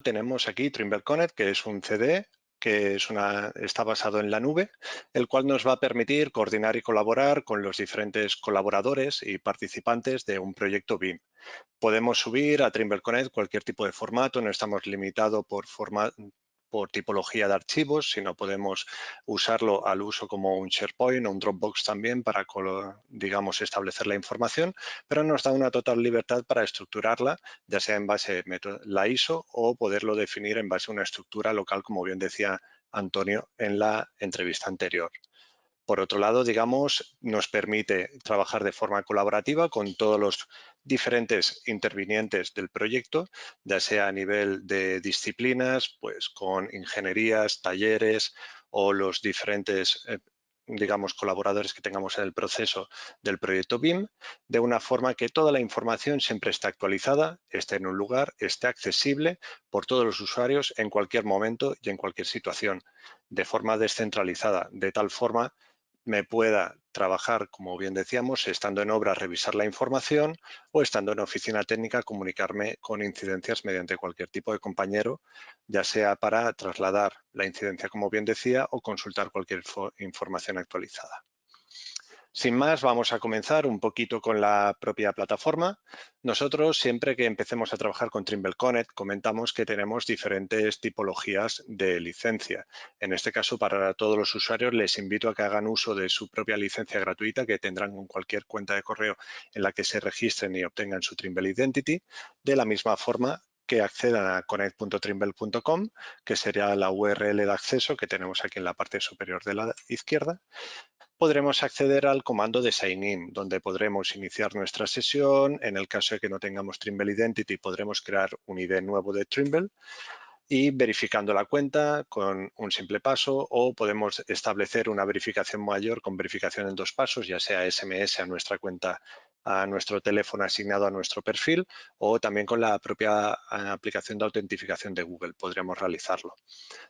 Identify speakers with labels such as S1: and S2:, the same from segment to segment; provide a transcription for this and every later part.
S1: tenemos aquí Trimble Connect, que es un CDE, que está basado en la nube, el cual nos va a permitir coordinar y colaborar con los diferentes colaboradores y participantes de un proyecto BIM. Podemos subir a Trimble Connect cualquier tipo de formato, no estamos limitados por tipología de archivos, sino podemos usarlo al uso como un SharePoint o un Dropbox también para, digamos, establecer la información, pero nos da una total libertad para estructurarla, ya sea en base a la ISO o poderlo definir en base a una estructura local, como bien decía Antonio en la entrevista anterior. Por otro lado, digamos, nos permite trabajar de forma colaborativa con todos los diferentes intervinientes del proyecto, ya sea a nivel de disciplinas, pues con ingenierías, talleres o los diferentes, digamos, colaboradores que tengamos en el proceso del proyecto BIM, de una forma que toda la información siempre esté actualizada, esté en un lugar, esté accesible por todos los usuarios en cualquier momento y en cualquier situación, de forma descentralizada, de tal forma me pueda trabajar, como bien decíamos, estando en obra, revisar la información o estando en oficina técnica, comunicarme con incidencias mediante cualquier tipo de compañero, ya sea para trasladar la incidencia, como bien decía, o consultar cualquier información actualizada. Sin más, vamos a comenzar un poquito con la propia plataforma. Nosotros, siempre que empecemos a trabajar con Trimble Connect, comentamos que tenemos diferentes tipologías de licencia. En este caso, para todos los usuarios, les invito a que hagan uso de su propia licencia gratuita que tendrán con cualquier cuenta de correo en la que se registren y obtengan su Trimble Identity, de la misma forma que accedan a connect.trimble.com, que sería la URL de acceso que tenemos aquí en la parte superior de la izquierda. Podremos acceder al comando de Sign In, donde podremos iniciar nuestra sesión. En el caso de que no tengamos Trimble Identity, podremos crear un ID nuevo de Trimble y verificando la cuenta con un simple paso, o podemos establecer una verificación mayor con verificación en 2 pasos, ya sea SMS a nuestra cuenta, a nuestro teléfono asignado a nuestro perfil, o también con la propia aplicación de autentificación de Google podremos realizarlo.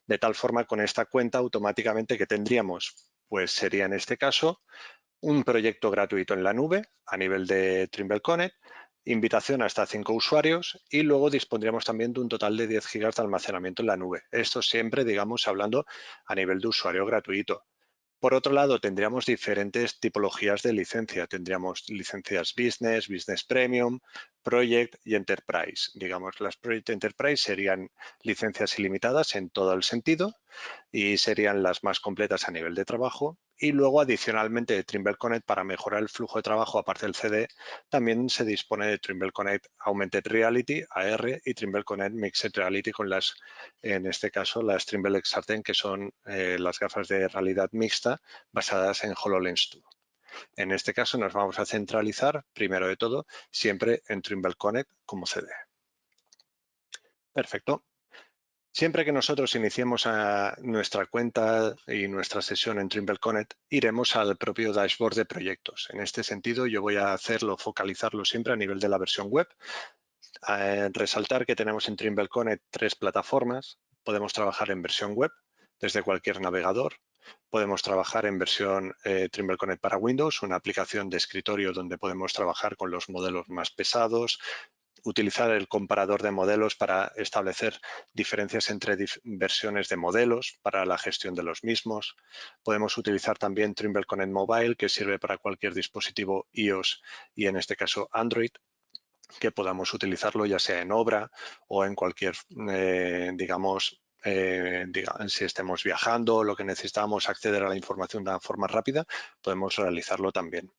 S1: De tal forma, con esta cuenta automáticamente que tendríamos, pues sería en este caso un proyecto gratuito en la nube a nivel de Trimble Connect, invitación a hasta 5 usuarios y luego dispondríamos también de un total de 10 GB de almacenamiento en la nube. Esto siempre, digamos, hablando a nivel de usuario gratuito. Por otro lado, tendríamos diferentes tipologías de licencia. Tendríamos licencias Business, Business Premium, Project y Enterprise. Digamos, las Project Enterprise serían licencias ilimitadas en todo el sentido y serían las más completas a nivel de trabajo. Y luego, adicionalmente, de Trimble Connect, para mejorar el flujo de trabajo, aparte del CD, también se dispone de Trimble Connect Augmented Reality, AR, y Trimble Connect Mixed Reality con las, en este caso, las Trimble XR10, que son las gafas de realidad mixta basadas en HoloLens 2. En este caso nos vamos a centralizar, primero de todo, siempre en Trimble Connect como CD. Perfecto. Siempre que nosotros iniciemos nuestra cuenta y nuestra sesión en Trimble Connect, iremos al propio dashboard de proyectos. En este sentido, yo voy a focalizarlo siempre a nivel de la versión web. Resaltar que tenemos en Trimble Connect 3 plataformas. Podemos trabajar en versión web desde cualquier navegador. Podemos trabajar en versión Trimble Connect para Windows, una aplicación de escritorio donde podemos trabajar con los modelos más pesados, utilizar el comparador de modelos para establecer diferencias entre versiones de modelos para la gestión de los mismos. Podemos utilizar también Trimble Connect Mobile, que sirve para cualquier dispositivo iOS y en este caso Android, que podamos utilizarlo ya sea en obra o en cualquier, digamos, si estemos viajando o lo que necesitamos acceder a la información de una forma rápida, podemos realizarlo también.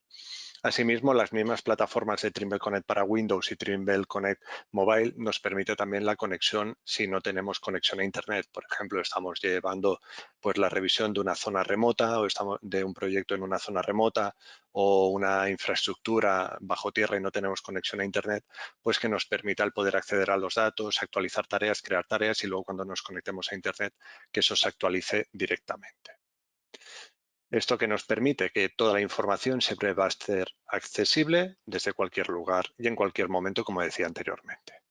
S1: Asimismo, las mismas plataformas de Trimble Connect para Windows y Trimble Connect Mobile nos permite también la conexión si no tenemos conexión a Internet. Por ejemplo, estamos llevando pues, la revisión de una zona remota o estamos de un proyecto en una zona remota o una infraestructura bajo tierra y no tenemos conexión a Internet, pues que nos permita el poder acceder a los datos, actualizar tareas, crear tareas y luego cuando nos conectemos a Internet que eso se actualice directamente. Esto que nos permite que toda la información siempre va a ser accesible desde cualquier lugar y en cualquier momento, como decía anteriormente.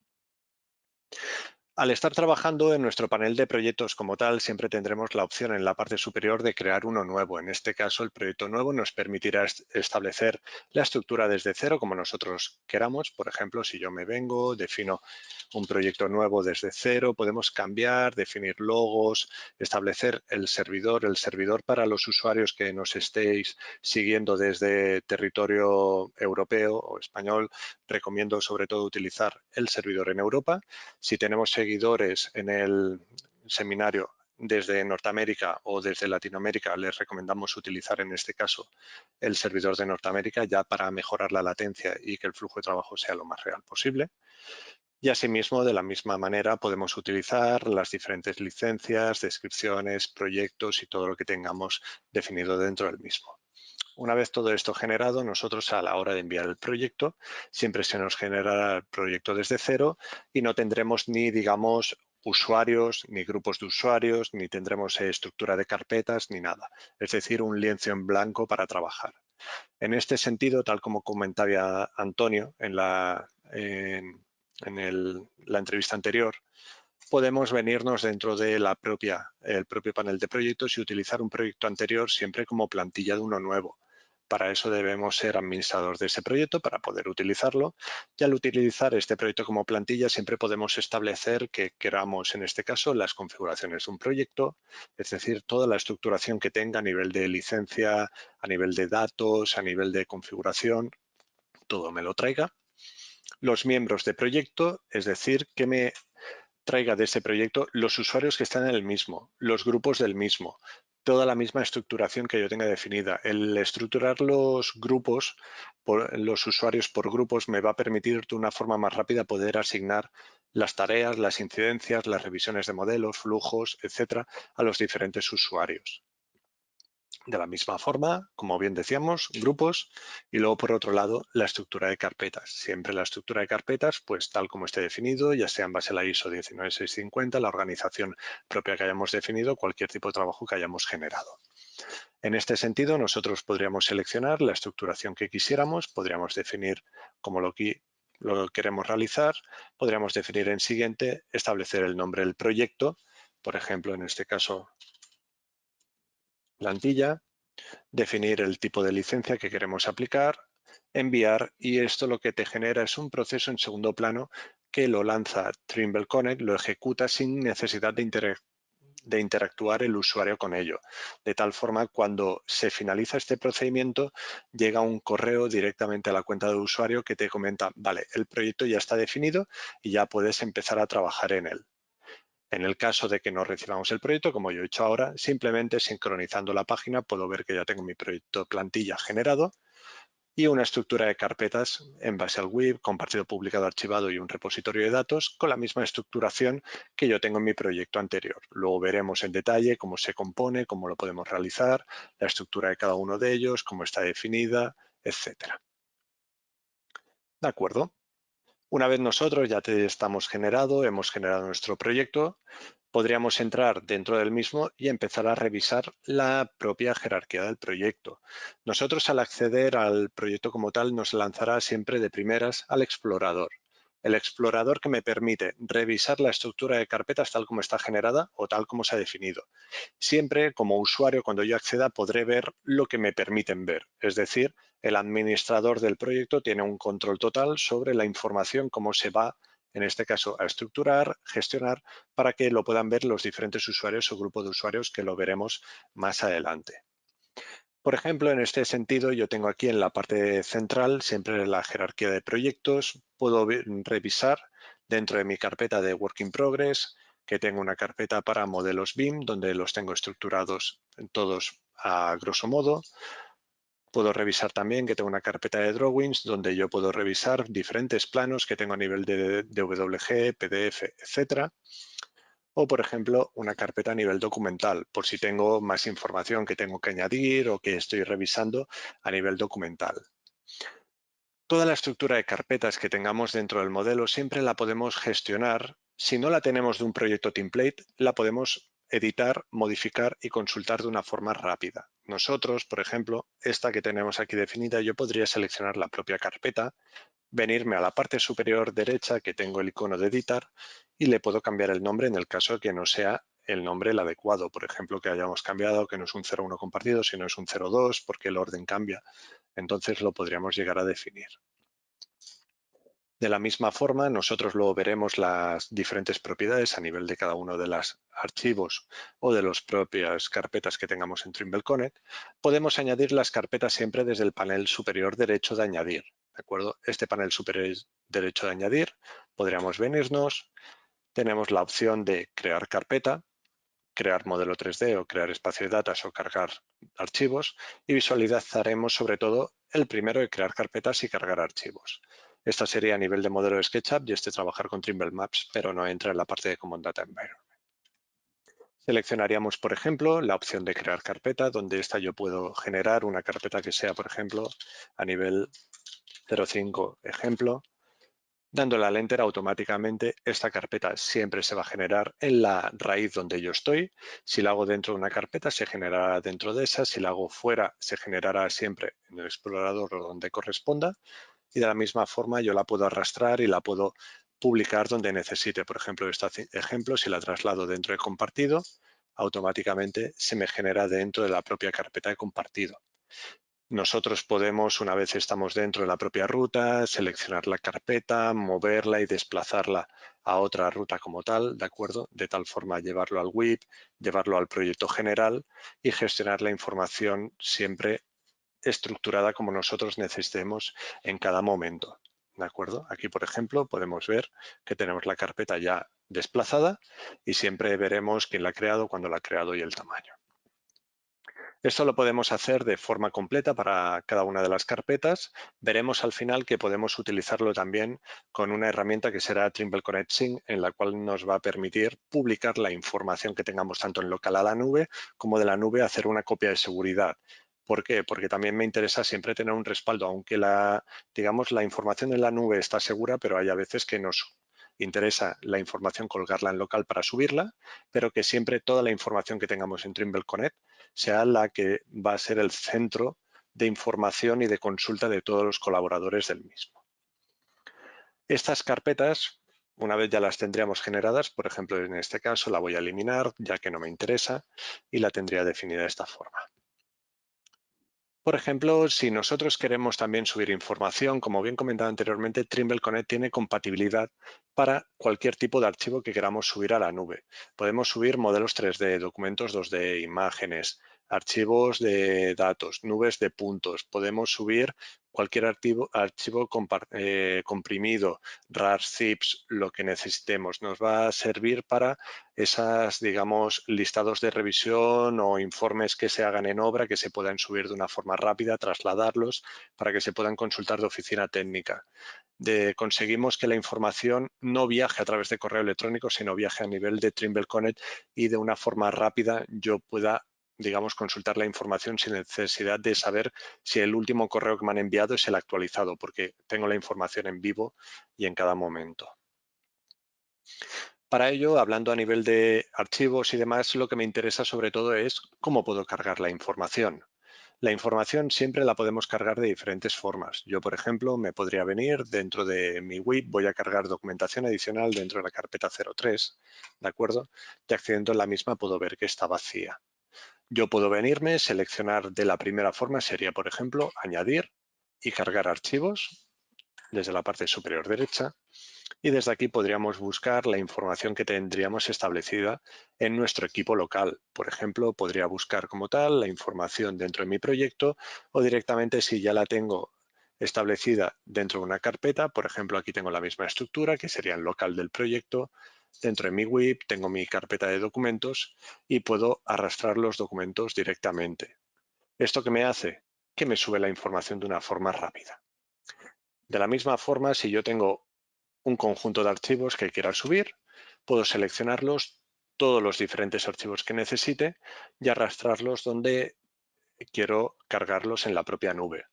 S1: Al estar trabajando en nuestro panel de proyectos como tal, siempre tendremos la opción en la parte superior de crear uno nuevo. En este caso, el proyecto nuevo nos permitirá establecer la estructura desde cero como nosotros queramos. Por ejemplo, si yo me vengo, defino un proyecto nuevo desde cero, podemos cambiar, definir logos, establecer el servidor para los usuarios que nos estéis siguiendo desde territorio europeo o español. Recomiendo sobre todo utilizar el servidor en Europa. Si tenemos seguidores en el seminario desde Norteamérica o desde Latinoamérica, les recomendamos utilizar en este caso el servidor de Norteamérica ya para mejorar la latencia y que el flujo de trabajo sea lo más real posible. Y asimismo, de la misma manera, podemos utilizar las diferentes licencias, descripciones, proyectos y todo lo que tengamos definido dentro del mismo. Una vez todo esto generado, nosotros a la hora de enviar el proyecto, siempre se nos generará el proyecto desde cero y no tendremos ni, digamos, usuarios, ni grupos de usuarios, ni tendremos estructura de carpetas, ni nada. Es decir, un lienzo en blanco para trabajar. En este sentido, tal como comentaba Antonio en la entrevista anterior, podemos venirnos dentro de el propio panel de proyectos y utilizar un proyecto anterior siempre como plantilla de uno nuevo. Para eso debemos ser administradores de ese proyecto para poder utilizarlo. Y al utilizar este proyecto como plantilla siempre podemos establecer que queramos, en este caso, las configuraciones de un proyecto, es decir, toda la estructuración que tenga a nivel de licencia, a nivel de datos, a nivel de configuración, todo me lo traiga. Los miembros de proyecto, es decir, que me traiga de ese proyecto los usuarios que están en el mismo, los grupos del mismo, toda la misma estructuración que yo tenga definida. El estructurar los grupos, los usuarios por grupos, me va a permitir de una forma más rápida poder asignar las tareas, las incidencias, las revisiones de modelos, flujos, etcétera, a los diferentes usuarios. De la misma forma, como bien decíamos, grupos y luego por otro lado la estructura de carpetas. Siempre la estructura de carpetas, pues tal como esté definido, ya sea en base a la ISO 19650, la organización propia que hayamos definido, cualquier tipo de trabajo que hayamos generado. En este sentido, nosotros podríamos seleccionar la estructuración que quisiéramos, podríamos definir cómo lo queremos realizar, podríamos definir en siguiente, establecer el nombre del proyecto, por ejemplo, en este caso, plantilla, definir el tipo de licencia que queremos aplicar, enviar y esto lo que te genera es un proceso en segundo plano que lo lanza Trimble Connect, lo ejecuta sin necesidad de interactuar el usuario con ello. De tal forma, cuando se finaliza este procedimiento, llega un correo directamente a la cuenta de usuario que te comenta, vale, el proyecto ya está definido y ya puedes empezar a trabajar en él. En el caso de que no recibamos el proyecto, como yo he hecho ahora, simplemente sincronizando la página puedo ver que ya tengo mi proyecto plantilla generado y una estructura de carpetas en base al WIP, compartido, publicado, archivado y un repositorio de datos con la misma estructuración que yo tengo en mi proyecto anterior. Luego veremos en detalle cómo se compone, cómo lo podemos realizar, la estructura de cada uno de ellos, cómo está definida, etcétera. ¿De acuerdo? Una vez nosotros ya hemos generado nuestro proyecto, podríamos entrar dentro del mismo y empezar a revisar la propia jerarquía del proyecto. Nosotros al acceder al proyecto como tal nos lanzará siempre de primeras al explorador. El explorador que me permite revisar la estructura de carpetas tal como está generada o tal como se ha definido. Siempre como usuario cuando yo acceda podré ver lo que me permiten ver, es decir, el administrador del proyecto tiene un control total sobre la información, cómo se va, en este caso, a estructurar, gestionar, para que lo puedan ver los diferentes usuarios o grupo de usuarios que lo veremos más adelante. Por ejemplo, en este sentido, yo tengo aquí en la parte central siempre la jerarquía de proyectos. Puedo revisar dentro de mi carpeta de Work in Progress, que tengo una carpeta para modelos BIM, donde los tengo estructurados todos a grosso modo. Puedo revisar también que tengo una carpeta de drawings donde yo puedo revisar diferentes planos que tengo a nivel de DWG, PDF, etcétera. O, por ejemplo, una carpeta a nivel documental, por si tengo más información que tengo que añadir o que estoy revisando a nivel documental. Toda la estructura de carpetas que tengamos dentro del modelo siempre la podemos gestionar. Si no la tenemos de un proyecto template, la podemos editar, modificar y consultar de una forma rápida. Nosotros, por ejemplo, esta que tenemos aquí definida, yo podría seleccionar la propia carpeta, venirme a la parte superior derecha que tengo el icono de editar y le puedo cambiar el nombre en el caso de que no sea el nombre el adecuado. Por ejemplo, que hayamos cambiado, que no es un 01 compartido, sino es un 02 porque el orden cambia. Entonces lo podríamos llegar a definir. De la misma forma, nosotros luego veremos las diferentes propiedades a nivel de cada uno de los archivos o de las propias carpetas que tengamos en Trimble Connect. Podemos añadir las carpetas siempre desde el panel superior derecho de añadir. ¿De acuerdo? Este panel superior derecho de añadir, podríamos venirnos, tenemos la opción de crear carpeta, crear modelo 3D o crear espacio de datos o cargar archivos y visualizaremos sobre todo el primero de crear carpetas y cargar archivos. Esta sería a nivel de modelo de SketchUp y trabajar con Trimble Maps, pero no entra en la parte de Common Data Environment. Seleccionaríamos, por ejemplo, la opción de crear carpeta, donde yo puedo generar una carpeta que sea, por ejemplo, a nivel 05 ejemplo. Dándole al Enter automáticamente esta carpeta siempre se va a generar en la raíz donde yo estoy. Si la hago dentro de una carpeta se generará dentro de esa, si la hago fuera se generará siempre en el explorador o donde corresponda y de la misma forma yo la puedo arrastrar y la puedo publicar donde necesite. Por ejemplo, este ejemplo, si la traslado dentro de compartido, automáticamente se me genera dentro de la propia carpeta de compartido. Nosotros podemos, una vez estamos dentro de la propia ruta, seleccionar la carpeta, moverla y desplazarla a otra ruta como tal, ¿de acuerdo? De tal forma llevarlo al WIP, llevarlo al proyecto general y gestionar la información siempre estructurada como nosotros necesitemos en cada momento, ¿de acuerdo? Aquí, por ejemplo, podemos ver que tenemos la carpeta ya desplazada y siempre veremos quién la ha creado, cuándo la ha creado y el tamaño. Esto lo podemos hacer de forma completa para cada una de las carpetas. Veremos al final que podemos utilizarlo también con una herramienta que será Trimble Connect Sync, en la cual nos va a permitir publicar la información que tengamos tanto en local a la nube como de la nube hacer una copia de seguridad. ¿Por qué? Porque también me interesa siempre tener un respaldo, aunque digamos, la información en la nube está segura, pero hay a veces que nos interesa la información colgarla en local para subirla, pero que siempre toda la información que tengamos en Trimble Connect sea la que va a ser el centro de información y de consulta de todos los colaboradores del mismo. Estas carpetas, una vez ya las tendríamos generadas, por ejemplo, en este caso la voy a eliminar ya que no me interesa y la tendría definida de esta forma. Por ejemplo, si nosotros queremos también subir información, como bien comentado anteriormente, Trimble Connect tiene compatibilidad para cualquier tipo de archivo que queramos subir a la nube. Podemos subir modelos 3D, documentos 2D, imágenes, archivos de datos, nubes de puntos. Podemos subir cualquier archivo comprimido, RAR, zips, lo que necesitemos. Nos va a servir para esas, digamos, listados de revisión o informes que se hagan en obra que se puedan subir de una forma rápida, trasladarlos para que se puedan consultar de oficina técnica. Conseguimos que la información no viaje a través de correo electrónico, sino viaje a nivel de Trimble Connect y de una forma rápida yo pueda, digamos, consultar la información sin necesidad de saber si el último correo que me han enviado es el actualizado, porque tengo la información en vivo y en cada momento. Para ello, hablando a nivel de archivos y demás, lo que me interesa sobre todo es cómo puedo cargar la información. La información siempre la podemos cargar de diferentes formas. Yo, por ejemplo, me podría venir dentro de mi WIP, voy a cargar documentación adicional dentro de la carpeta 03, ¿de acuerdo? Y accediendo a la misma puedo ver que está vacía. Yo puedo venirme, seleccionar de la primera forma, sería, por ejemplo, añadir y cargar archivos desde la parte superior derecha. Y desde aquí podríamos buscar la información que tendríamos establecida en nuestro equipo local. Por ejemplo, podría buscar como tal la información dentro de mi proyecto o directamente si ya la tengo establecida dentro de una carpeta. Por ejemplo, aquí tengo la misma estructura que sería el local del proyecto. Dentro de mi WIP tengo mi carpeta de documentos y puedo arrastrar los documentos directamente. ¿Esto qué me hace? Que me sube la información de una forma rápida. De la misma forma, si yo tengo un conjunto de archivos que quiera subir, puedo seleccionarlos, todos los diferentes archivos que necesite y arrastrarlos donde quiero cargarlos en la propia nube.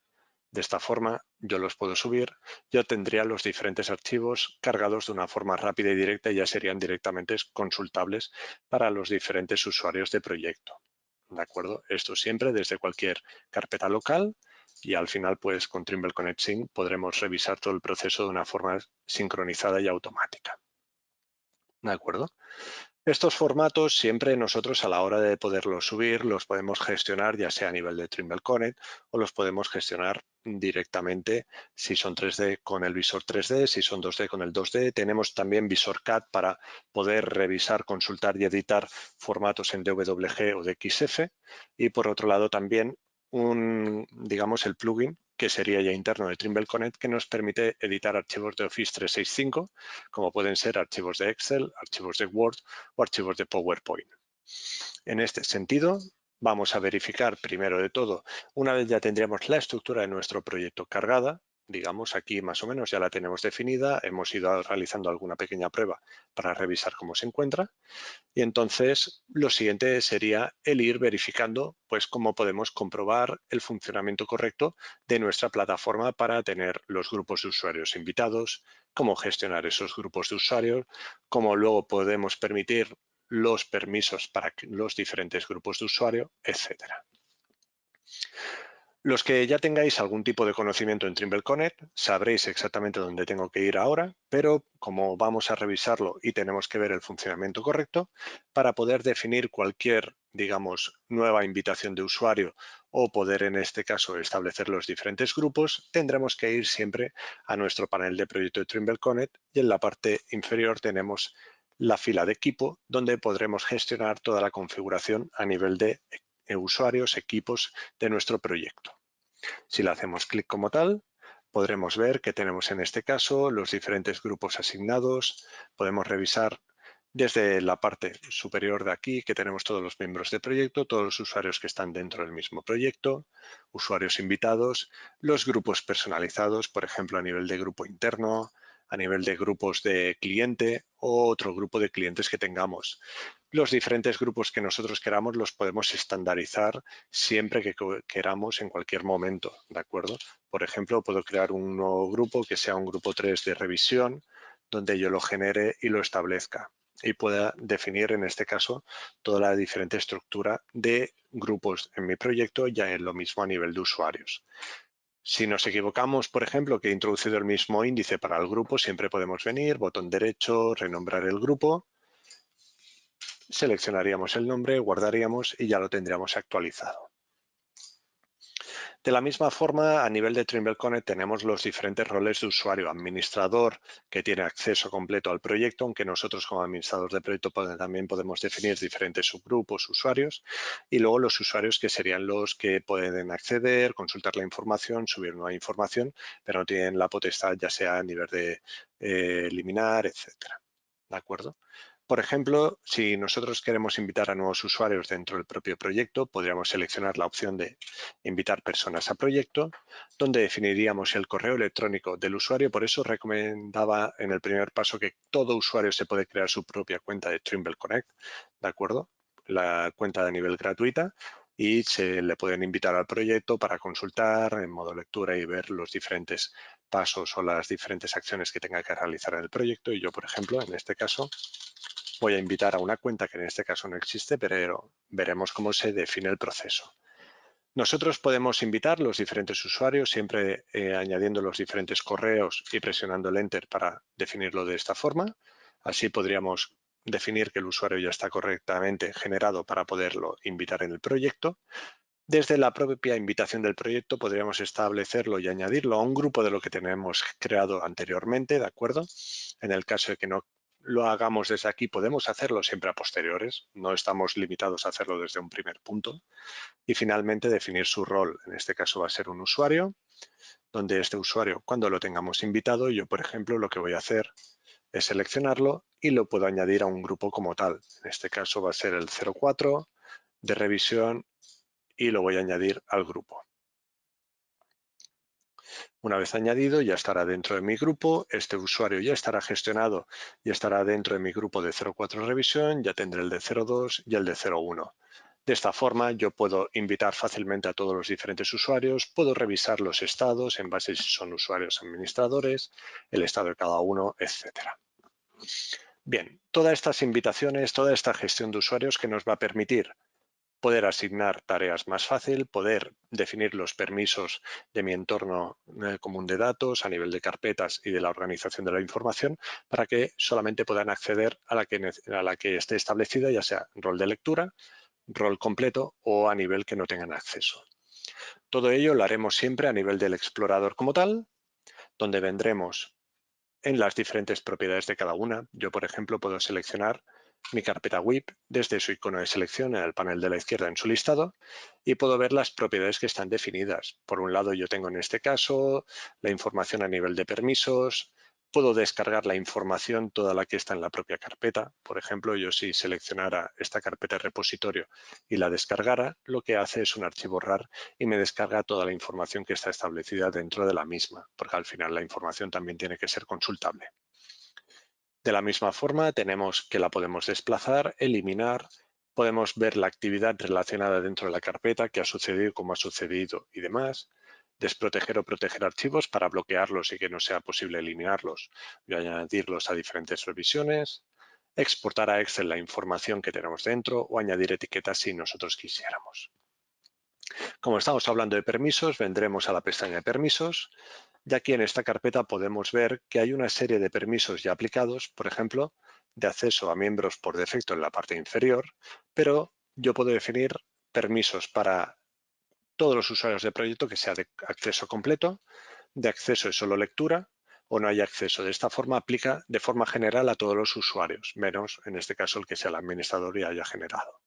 S1: De esta forma yo los puedo subir, yo tendría los diferentes archivos cargados de una forma rápida y directa y ya serían directamente consultables para los diferentes usuarios de proyecto. ¿De acuerdo? Esto siempre desde cualquier carpeta local y al final pues con Trimble Connect Sync podremos revisar todo el proceso de una forma sincronizada y automática. ¿De acuerdo? Estos formatos siempre nosotros a la hora de poderlos subir los podemos gestionar ya sea a nivel de Trimble Connect o los podemos gestionar directamente si son 3D con el visor 3D, si son 2D con el 2D. Tenemos también visor CAD para poder revisar, consultar y editar formatos en DWG o DXF y por otro lado también digamos el plugin que sería ya interno de Trimble Connect, que nos permite editar archivos de Office 365, como pueden ser archivos de Excel, archivos de Word o archivos de PowerPoint. En este sentido, vamos a verificar primero de todo, una vez ya tendríamos la estructura de nuestro proyecto cargada, digamos aquí más o menos ya la tenemos definida, hemos ido realizando alguna pequeña prueba para revisar cómo se encuentra y entonces lo siguiente sería el ir verificando pues cómo podemos comprobar el funcionamiento correcto de nuestra plataforma para tener los grupos de usuarios invitados, cómo gestionar esos grupos de usuarios, cómo luego podemos permitir los permisos para los diferentes grupos de usuario, etcétera. Los que ya tengáis algún tipo de conocimiento en Trimble Connect sabréis exactamente dónde tengo que ir ahora, pero como vamos a revisarlo y tenemos que ver el funcionamiento correcto, para poder definir cualquier, digamos, nueva invitación de usuario o poder en este caso establecer los diferentes grupos, tendremos que ir siempre a nuestro panel de proyecto de Trimble Connect y en la parte inferior tenemos la fila de equipo donde podremos gestionar toda la configuración a nivel de usuarios, equipos de nuestro proyecto. Si le hacemos clic como tal, podremos ver que tenemos en este caso los diferentes grupos asignados. Podemos revisar desde la parte superior de aquí que tenemos todos los miembros del proyecto, todos los usuarios que están dentro del mismo proyecto, usuarios invitados, los grupos personalizados, por ejemplo, a nivel de grupo interno, a nivel de grupos de cliente o otro grupo de clientes que tengamos. Los diferentes grupos que nosotros queramos los podemos estandarizar siempre que queramos en cualquier momento, ¿de acuerdo? Por ejemplo, puedo crear un nuevo grupo que sea un grupo 3 de revisión, donde yo lo genere y lo establezca y pueda definir en este caso toda la diferente estructura de grupos en mi proyecto, ya en lo mismo a nivel de usuarios. Si nos equivocamos, por ejemplo, que he introducido el mismo índice para el grupo, siempre podemos venir, botón derecho, renombrar el grupo, seleccionaríamos el nombre, guardaríamos y ya lo tendríamos actualizado. De la misma forma, a nivel de Trimble Connect tenemos los diferentes roles de usuario. Administrador, que tiene acceso completo al proyecto, aunque nosotros como administrador de proyecto también podemos definir diferentes subgrupos, usuarios, y luego los usuarios que serían los que pueden acceder, consultar la información, subir nueva información, pero no tienen la potestad ya sea a nivel de eliminar, etcétera. ¿De acuerdo? Por ejemplo, si nosotros queremos invitar a nuevos usuarios dentro del propio proyecto, podríamos seleccionar la opción de invitar personas a proyecto, donde definiríamos el correo electrónico del usuario. Por eso recomendaba en el primer paso que todo usuario se puede crear su propia cuenta de Trimble Connect, ¿de acuerdo? La cuenta de nivel gratuita y se le pueden invitar al proyecto para consultar en modo lectura y ver los diferentes pasos o las diferentes acciones que tenga que realizar en el proyecto. Y yo, por ejemplo, en este caso, voy a invitar a una cuenta que en este caso no existe, pero veremos cómo se define el proceso. Nosotros podemos invitar los diferentes usuarios siempre añadiendo los diferentes correos y presionando el Enter para definirlo de esta forma. Así podríamos definir que el usuario ya está correctamente generado para poderlo invitar en el proyecto. Desde la propia invitación del proyecto podríamos establecerlo y añadirlo a un grupo de lo que tenemos creado anteriormente, ¿de acuerdo? En el caso de que no lo hagamos desde aquí, podemos hacerlo siempre a posteriores, no estamos limitados a hacerlo desde un primer punto. Y finalmente definir su rol, en este caso va a ser un usuario, donde este usuario, cuando lo tengamos invitado, yo por ejemplo lo que voy a hacer es seleccionarlo y lo puedo añadir a un grupo como tal. En este caso va a ser el 04 de revisión y lo voy a añadir al grupo. Una vez añadido ya estará dentro de mi grupo, este usuario ya estará gestionado y estará dentro de mi grupo de 04 revisión, ya tendré el de 02 y el de 01. De esta forma yo puedo invitar fácilmente a todos los diferentes usuarios, puedo revisar los estados en base a si son usuarios administradores, el estado de cada uno, etcétera. Bien, todas estas invitaciones, toda esta gestión de usuarios que nos va a permitir poder asignar tareas más fácil, poder definir los permisos de mi entorno común de datos a nivel de carpetas y de la organización de la información para que solamente puedan acceder a la que esté establecida, ya sea rol de lectura, rol completo o a nivel que no tengan acceso. Todo ello lo haremos siempre a nivel del explorador como tal, donde vendremos en las diferentes propiedades de cada una. Yo, por ejemplo, puedo seleccionar mi carpeta WIP desde su icono de selección en el panel de la izquierda en su listado y puedo ver las propiedades que están definidas. Por un lado, yo tengo en este caso la información a nivel de permisos. Puedo descargar la información, toda la que está en la propia carpeta. Por ejemplo, yo si seleccionara esta carpeta de repositorio y la descargara, lo que hace es un archivo RAR y me descarga toda la información que está establecida dentro de la misma, porque al final la información también tiene que ser consultable. De la misma forma, tenemos que la podemos desplazar, eliminar, podemos ver la actividad relacionada dentro de la carpeta, qué ha sucedido, cómo ha sucedido y demás. Desproteger o proteger archivos para bloquearlos y que no sea posible eliminarlos y añadirlos a diferentes revisiones. Exportar a Excel la información que tenemos dentro o añadir etiquetas si nosotros quisiéramos. Como estamos hablando de permisos, vendremos a la pestaña de permisos. Y aquí en esta carpeta podemos ver que hay una serie de permisos ya aplicados, por ejemplo, de acceso a miembros por defecto en la parte inferior, pero yo puedo definir permisos para todos los usuarios del proyecto que sea de acceso completo, de acceso y solo lectura, o no hay acceso. De esta forma aplica de forma general a todos los usuarios, menos en este caso el que sea el administrador y haya generado.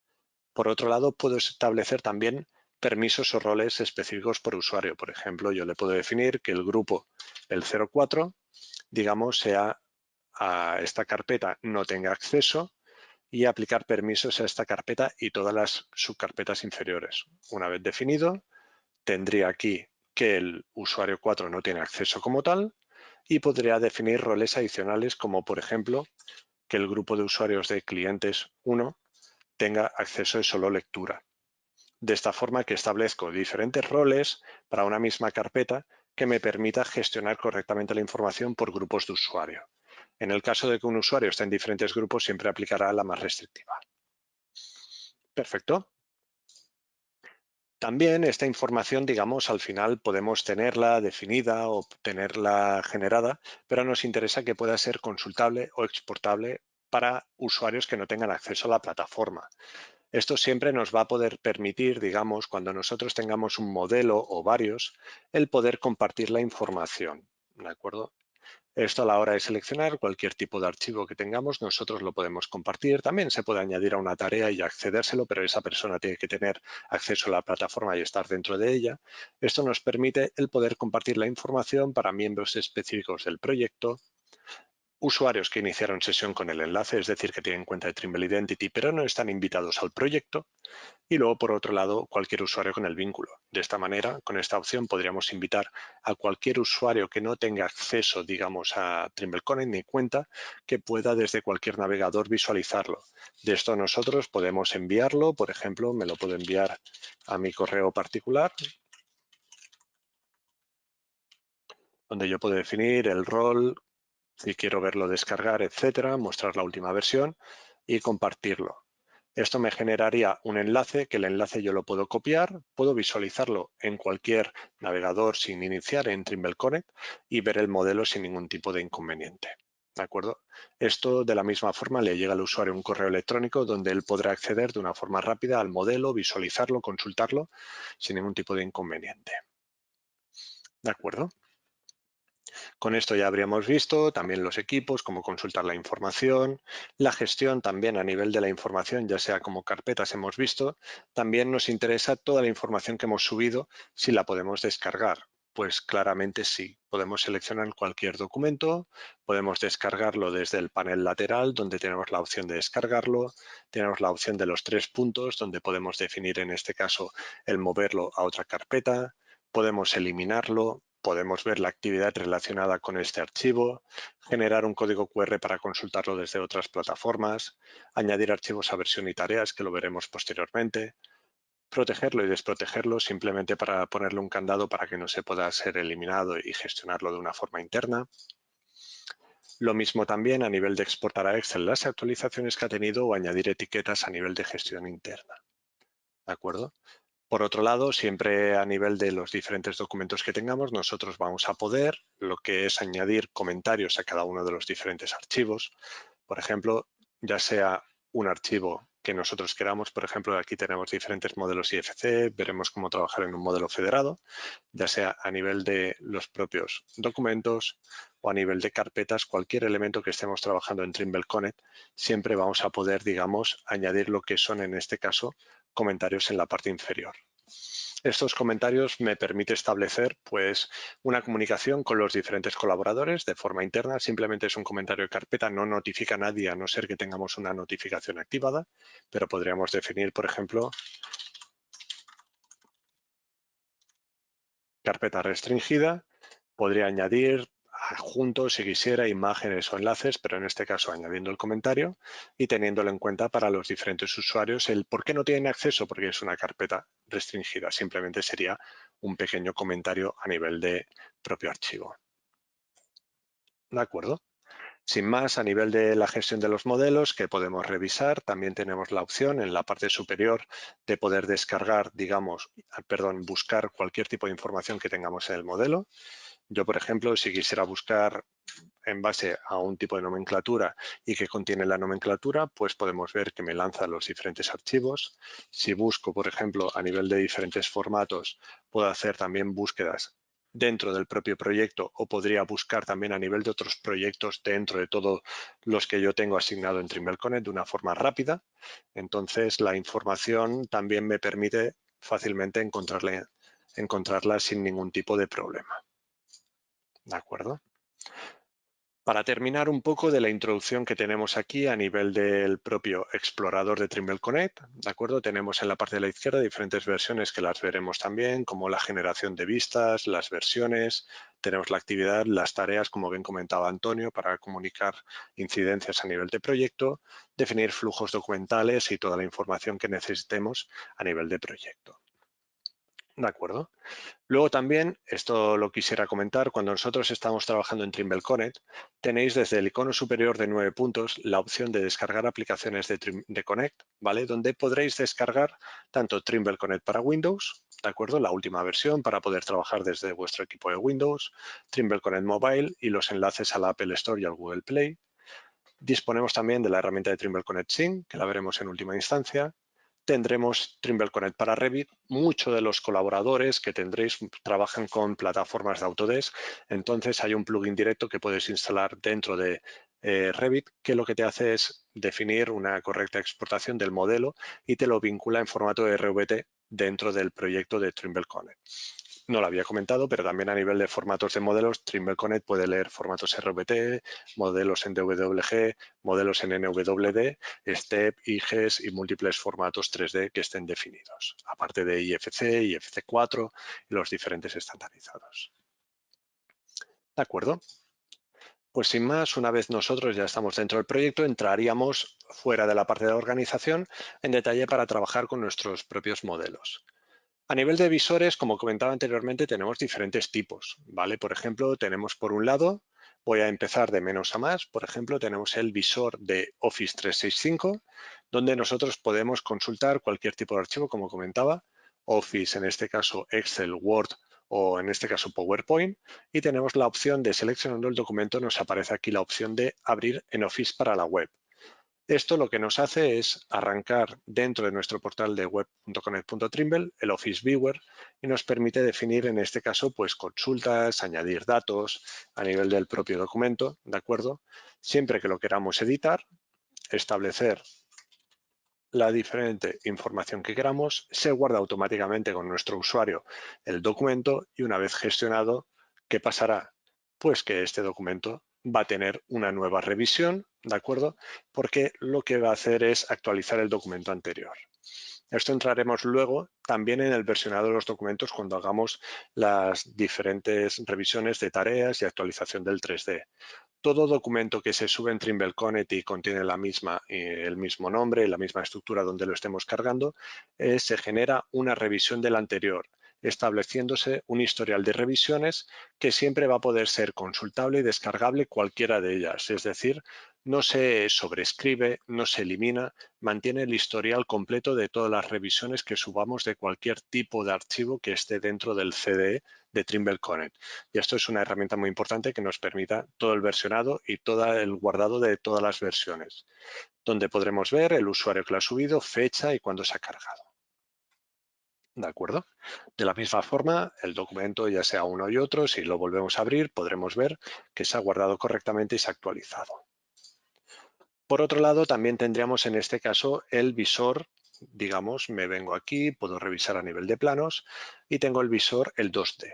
S1: Por otro lado, puedo establecer también permisos o roles específicos por usuario. Por ejemplo, yo le puedo definir que el grupo, el 04, digamos, sea a esta carpeta no tenga acceso y aplicar permisos a esta carpeta y todas las subcarpetas inferiores. Una vez definido, tendría aquí que el usuario 4 no tiene acceso como tal y podría definir roles adicionales como, por ejemplo, que el grupo de usuarios de clientes 1 tenga acceso de solo lectura. De esta forma que establezco diferentes roles para una misma carpeta que me permita gestionar correctamente la información por grupos de usuario. En el caso de que un usuario esté en diferentes grupos, siempre aplicará la más restrictiva. Perfecto. También esta información, digamos, al final podemos tenerla definida o tenerla generada, pero nos interesa que pueda ser consultable o exportable para usuarios que no tengan acceso a la plataforma. Esto siempre nos va a poder permitir, digamos, cuando nosotros tengamos un modelo o varios, el poder compartir la información, ¿de acuerdo? Esto a la hora de seleccionar cualquier tipo de archivo que tengamos, nosotros lo podemos compartir. También se puede añadir a una tarea y accedérselo, pero esa persona tiene que tener acceso a la plataforma y estar dentro de ella. Esto nos permite el poder compartir la información para miembros específicos del proyecto, usuarios que iniciaron sesión con el enlace, es decir, que tienen cuenta de Trimble Identity, pero no están invitados al proyecto, y luego, por otro lado, cualquier usuario con el vínculo. De esta manera, con esta opción podríamos invitar a cualquier usuario que no tenga acceso, digamos, a Trimble Connect ni cuenta, que pueda desde cualquier navegador visualizarlo. De esto nosotros podemos enviarlo, por ejemplo, me lo puedo enviar a mi correo particular, donde yo puedo definir el rol, si quiero verlo descargar, etcétera, mostrar la última versión y compartirlo. Esto me generaría un enlace, que el enlace yo lo puedo copiar, puedo visualizarlo en cualquier navegador sin iniciar en Trimble Connect y ver el modelo sin ningún tipo de inconveniente. ¿De acuerdo? Esto de la misma forma le llega al usuario un correo electrónico donde él podrá acceder de una forma rápida al modelo, visualizarlo, consultarlo sin ningún tipo de inconveniente. ¿De acuerdo? Con esto ya habríamos visto también los equipos, cómo consultar la información, la gestión también a nivel de la información, ya sea como carpetas hemos visto. También nos interesa toda la información que hemos subido, si la podemos descargar. Pues claramente sí, podemos seleccionar cualquier documento, podemos descargarlo desde el panel lateral donde tenemos la opción de descargarlo, tenemos la opción de los 3 puntos donde podemos definir en este caso el moverlo a otra carpeta, podemos eliminarlo, podemos ver la actividad relacionada con este archivo, generar un código QR para consultarlo desde otras plataformas, añadir archivos a versión y tareas, que lo veremos posteriormente, protegerlo y desprotegerlo simplemente para ponerle un candado para que no se pueda ser eliminado y gestionarlo de una forma interna. Lo mismo también a nivel de exportar a Excel las actualizaciones que ha tenido o añadir etiquetas a nivel de gestión interna. ¿de acuerdo? Por otro lado, siempre a nivel de los diferentes documentos que tengamos, nosotros vamos a poder lo que es añadir comentarios a cada uno de los diferentes archivos. Por ejemplo, ya sea un archivo que nosotros queramos, por ejemplo, aquí tenemos diferentes modelos IFC, veremos cómo trabajar en un modelo federado, ya sea a nivel de los propios documentos o a nivel de carpetas, cualquier elemento que estemos trabajando en Trimble Connect, siempre vamos a poder, digamos, añadir lo que son, en este caso, comentarios en la parte inferior. Estos comentarios me permiten establecer pues, una comunicación con los diferentes colaboradores de forma interna. Simplemente es un comentario de carpeta, no notifica a nadie a no ser que tengamos una notificación activada, pero podríamos definir, por ejemplo, carpeta restringida. Podría añadir adjuntos si quisiera imágenes o enlaces, pero en este caso añadiendo el comentario y teniéndolo en cuenta para los diferentes usuarios el por qué no tienen acceso, porque es una carpeta restringida. Simplemente sería un pequeño comentario a nivel de propio archivo. ¿De acuerdo? Sin más, a nivel de la gestión de los modelos que podemos revisar, también tenemos la opción en la parte superior de poder descargar, digamos, buscar cualquier tipo de información que tengamos en el modelo. Yo, por ejemplo, si quisiera buscar en base a un tipo de nomenclatura y que contiene la nomenclatura, pues podemos ver que me lanza los diferentes archivos. Si busco, por ejemplo, a nivel de diferentes formatos, puedo hacer también búsquedas dentro del propio proyecto o podría buscar también a nivel de otros proyectos dentro de todos los que yo tengo asignado en Trimble Connect de una forma rápida. Entonces, la información también me permite fácilmente encontrarla sin ningún tipo de problema. ¿De acuerdo? Para terminar un poco de la introducción que tenemos aquí a nivel del propio explorador de Trimble Connect, ¿de acuerdo? Tenemos en la parte de la izquierda diferentes versiones que las veremos también, como la generación de vistas, las versiones, tenemos la actividad, las tareas, como bien comentaba Antonio, para comunicar incidencias a nivel de proyecto, definir flujos documentales y toda la información que necesitemos a nivel de proyecto. ¿De acuerdo? Luego también, esto lo quisiera comentar, cuando nosotros estamos trabajando en Trimble Connect, tenéis desde el icono superior de 9 puntos la opción de descargar aplicaciones de Connect, ¿vale? Donde podréis descargar tanto Trimble Connect para Windows, ¿de acuerdo? La última versión para poder trabajar desde vuestro equipo de Windows, Trimble Connect Mobile y los enlaces a la Apple Store y al Google Play. Disponemos también de la herramienta de Trimble Connect Sync, que la veremos en última instancia. Tendremos Trimble Connect para Revit. Muchos de los colaboradores que tendréis trabajan con plataformas de Autodesk. Entonces hay un plugin directo que puedes instalar dentro de Revit que lo que te hace es definir una correcta exportación del modelo y te lo vincula en formato RVT dentro del proyecto de Trimble Connect. No lo había comentado, pero también a nivel de formatos de modelos, Trimble Connect puede leer formatos RVT, modelos en DWG, modelos en NWD, STEP, IGES y múltiples formatos 3D que estén definidos, aparte de IFC, IFC4 y los diferentes estandarizados. ¿De acuerdo? Pues sin más, una vez nosotros ya estamos dentro del proyecto, entraríamos fuera de la parte de la organización en detalle para trabajar con nuestros propios modelos. A nivel de visores, como comentaba anteriormente, tenemos diferentes tipos, ¿vale? Por ejemplo, tenemos por un lado, voy a empezar de menos a más, por ejemplo, tenemos el visor de Office 365, donde nosotros podemos consultar cualquier tipo de archivo, como comentaba, Office, en este caso Excel, Word o en este caso PowerPoint, y tenemos la opción de seleccionando el documento, nos aparece aquí la opción de abrir en Office para la web. Esto lo que nos hace es arrancar dentro de nuestro portal de web.connect.trimble el Office Viewer y nos permite definir en este caso pues consultas, añadir datos a nivel del propio documento, ¿de acuerdo? Siempre que lo queramos editar, establecer la diferente información que queramos, se guarda automáticamente con nuestro usuario el documento y una vez gestionado, ¿qué pasará? Pues que este documento va a tener una nueva revisión, ¿de acuerdo? Porque lo que va a hacer es actualizar el documento anterior. Esto entraremos luego también en el versionado de los documentos cuando hagamos las diferentes revisiones de tareas y actualización del 3D. Todo documento que se sube en Trimble Connect y contiene el mismo nombre, la misma estructura donde lo estemos cargando, se genera una revisión del anterior estableciéndose un historial de revisiones que siempre va a poder ser consultable y descargable cualquiera de ellas. Es decir, no se sobrescribe, no se elimina, mantiene el historial completo de todas las revisiones que subamos de cualquier tipo de archivo que esté dentro del CDE de Trimble Connect. Y esto es una herramienta muy importante que nos permita todo el versionado y todo el guardado de todas las versiones, donde podremos ver el usuario que lo ha subido, fecha y cuándo se ha cargado. ¿De acuerdo? De la misma forma, el documento, ya sea uno y otro, si lo volvemos a abrir, podremos ver que se ha guardado correctamente y se ha actualizado. Por otro lado, también tendríamos en este caso el visor, digamos, me vengo aquí, puedo revisar a nivel de planos y tengo el visor, el 2D.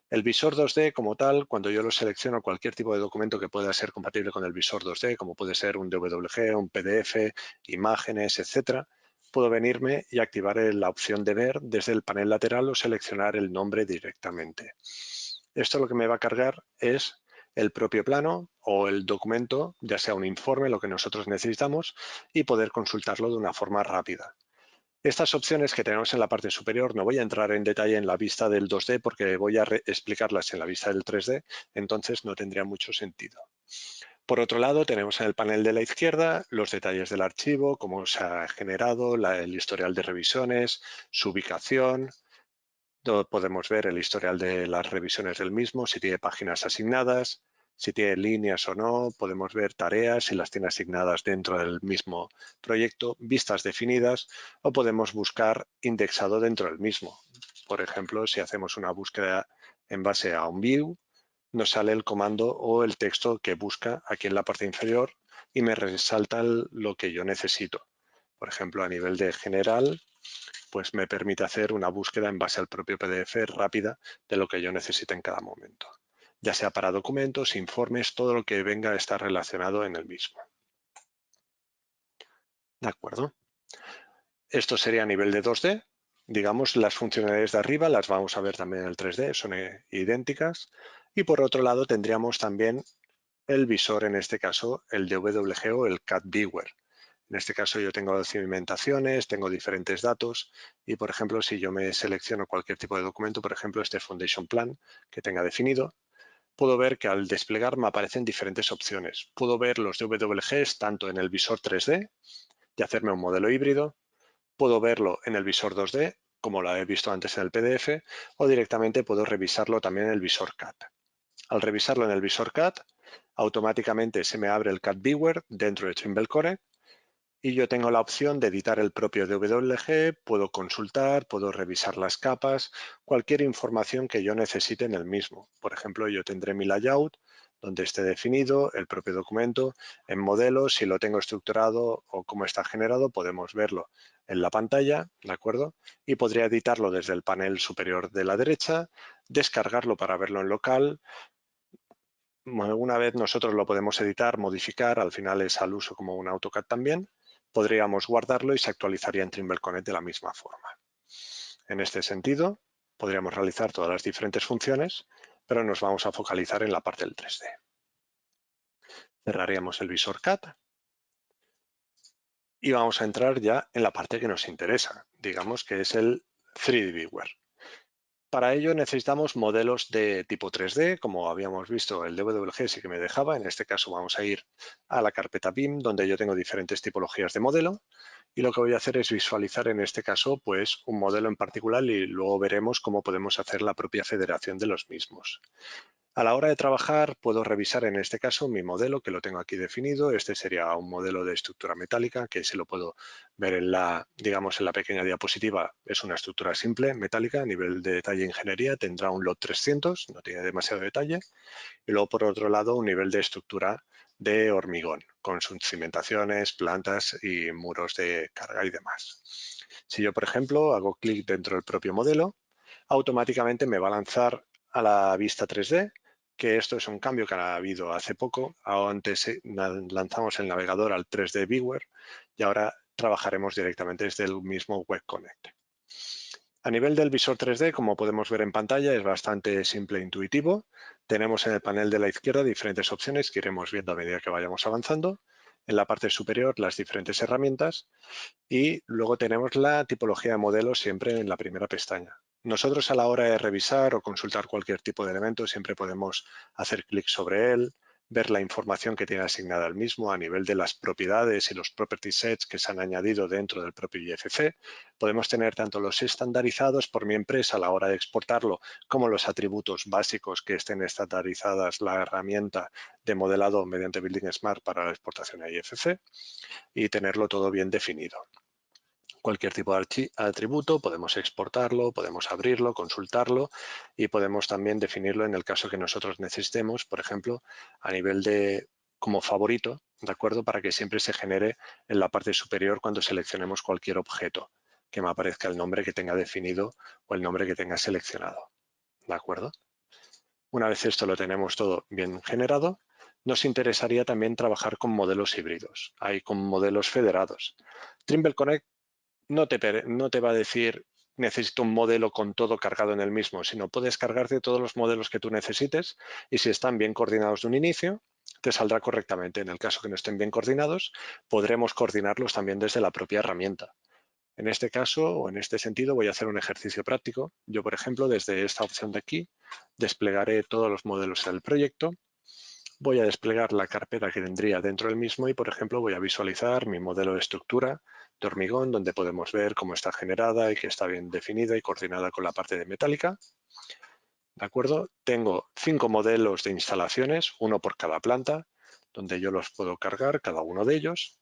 S1: El visor 2D como tal, cuando yo lo selecciono cualquier tipo de documento que pueda ser compatible con el visor 2D, como puede ser un DWG, un PDF, imágenes, etcétera, puedo venirme y activar la opción de ver desde el panel lateral o seleccionar el nombre directamente. Esto lo que me va a cargar es el propio plano o el documento, ya sea un informe, lo que nosotros necesitamos, y poder consultarlo de una forma rápida. Estas opciones que tenemos en la parte superior, no voy a entrar en detalle en la vista del 2D porque voy a explicarlas en la vista del 3D, entonces no tendría mucho sentido. Por otro lado, tenemos en el panel de la izquierda los detalles del archivo, cómo se ha generado, el historial de revisiones, su ubicación. Podemos ver el historial de las revisiones del mismo, si tiene páginas asignadas, si tiene líneas o no, podemos ver tareas, si las tiene asignadas dentro del mismo proyecto, vistas definidas, o podemos buscar indexado dentro del mismo. Por ejemplo, si hacemos una búsqueda en base a un view, nos sale el comando o el texto que busca aquí en la parte inferior y me resalta lo que yo necesito. Por ejemplo, a nivel de general, pues me permite hacer una búsqueda en base al propio PDF rápida de lo que yo necesite en cada momento, ya sea para documentos, informes, todo lo que venga a estar relacionado en el mismo. ¿De acuerdo? Esto sería a nivel de 2D. Digamos, las funcionalidades de arriba las vamos a ver también en el 3D, son idénticas. Y por otro lado tendríamos también el visor, en este caso el DWG o el CAD Viewer. En este caso yo tengo cimentaciones, tengo diferentes datos y, por ejemplo, si yo me selecciono cualquier tipo de documento, por ejemplo, este Foundation Plan que tenga definido, puedo ver que al desplegar me aparecen diferentes opciones. Puedo ver los DWGs tanto en el visor 3D y hacerme un modelo híbrido. Puedo verlo en el visor 2D, como lo he visto antes en el PDF, o directamente puedo revisarlo también en el visor CAD. Al revisarlo en el visor CAD, automáticamente se me abre el CAD Viewer dentro de Trimble Connect y yo tengo la opción de editar el propio DWG, puedo consultar, puedo revisar las capas, cualquier información que yo necesite en el mismo. Por ejemplo, yo tendré mi layout donde esté definido el propio documento. En modelo, si lo tengo estructurado o cómo está generado, podemos verlo en la pantalla, ¿de acuerdo? Y podría editarlo desde el panel superior de la derecha, descargarlo para verlo en local. Una vez nosotros lo podemos editar, modificar, al final es al uso como un AutoCAD también, podríamos guardarlo y se actualizaría en Trimble Connect de la misma forma. En este sentido, podríamos realizar todas las diferentes funciones, pero nos vamos a focalizar en la parte del 3D. Cerraríamos el visor CAD y vamos a entrar ya en la parte que nos interesa, digamos que es el 3D Viewer. Para ello necesitamos modelos de tipo 3D, como habíamos visto el DWG sí que me dejaba, en este caso vamos a ir a la carpeta BIM donde yo tengo diferentes tipologías de modelo y lo que voy a hacer es visualizar en este caso pues un modelo en particular y luego veremos cómo podemos hacer la propia federación de los mismos. A la hora de trabajar puedo revisar en este caso mi modelo que lo tengo aquí definido. Este sería un modelo de estructura metálica que se lo puedo ver en digamos, en la pequeña diapositiva. Es una estructura simple, metálica, a nivel de detalle e ingeniería. Tendrá un LOT 300, no tiene demasiado detalle. Y luego, por otro lado, un nivel de estructura de hormigón, con sus cimentaciones, plantas y muros de carga y demás. Si yo, por ejemplo, hago clic dentro del propio modelo, automáticamente me va a lanzar a la vista 3D, que esto es un cambio que ha habido hace poco. Antes lanzamos el navegador al 3D Viewer y ahora trabajaremos directamente desde el mismo Web Connect. A nivel del visor 3D, como podemos ver en pantalla, es bastante simple e intuitivo. Tenemos en el panel de la izquierda diferentes opciones que iremos viendo a medida que vayamos avanzando. En la parte superior, las diferentes herramientas y luego tenemos la tipología de modelos siempre en la primera pestaña. Nosotros a la hora de revisar o consultar cualquier tipo de elemento siempre podemos hacer clic sobre él, ver la información que tiene asignada al mismo a nivel de las propiedades y los property sets que se han añadido dentro del propio IFC. Podemos tener tanto los estandarizados por mi empresa a la hora de exportarlo como los atributos básicos que estén estandarizadas la herramienta de modelado mediante Building Smart para la exportación a IFC y tenerlo todo bien definido. Cualquier tipo de atributo, podemos exportarlo, podemos abrirlo, consultarlo y podemos también definirlo en el caso que nosotros necesitemos, por ejemplo, a nivel de como favorito, ¿de acuerdo? Para que siempre se genere en la parte superior cuando seleccionemos cualquier objeto, que me aparezca el nombre que tenga definido o el nombre que tenga seleccionado, ¿de acuerdo? Una vez esto lo tenemos todo bien generado, nos interesaría también trabajar con modelos híbridos, hay con modelos federados. Trimble Connect no te va a decir necesito un modelo con todo cargado en el mismo, sino puedes cargarte todos los modelos que tú necesites y si están bien coordinados de un inicio, te saldrá correctamente. En el caso que no estén bien coordinados, podremos coordinarlos también desde la propia herramienta. En este caso, o en este sentido, voy a hacer un ejercicio práctico. Yo, por ejemplo, desde esta opción de aquí, desplegaré todos los modelos del proyecto. Voy a desplegar la carpeta que tendría dentro del mismo y, por ejemplo, voy a visualizar mi modelo de estructura de hormigón, donde podemos ver cómo está generada y que está bien definida y coordinada con la parte de metálica. ¿De acuerdo? Tengo 5 modelos de instalaciones, uno por cada planta, donde yo los puedo cargar, cada uno de ellos,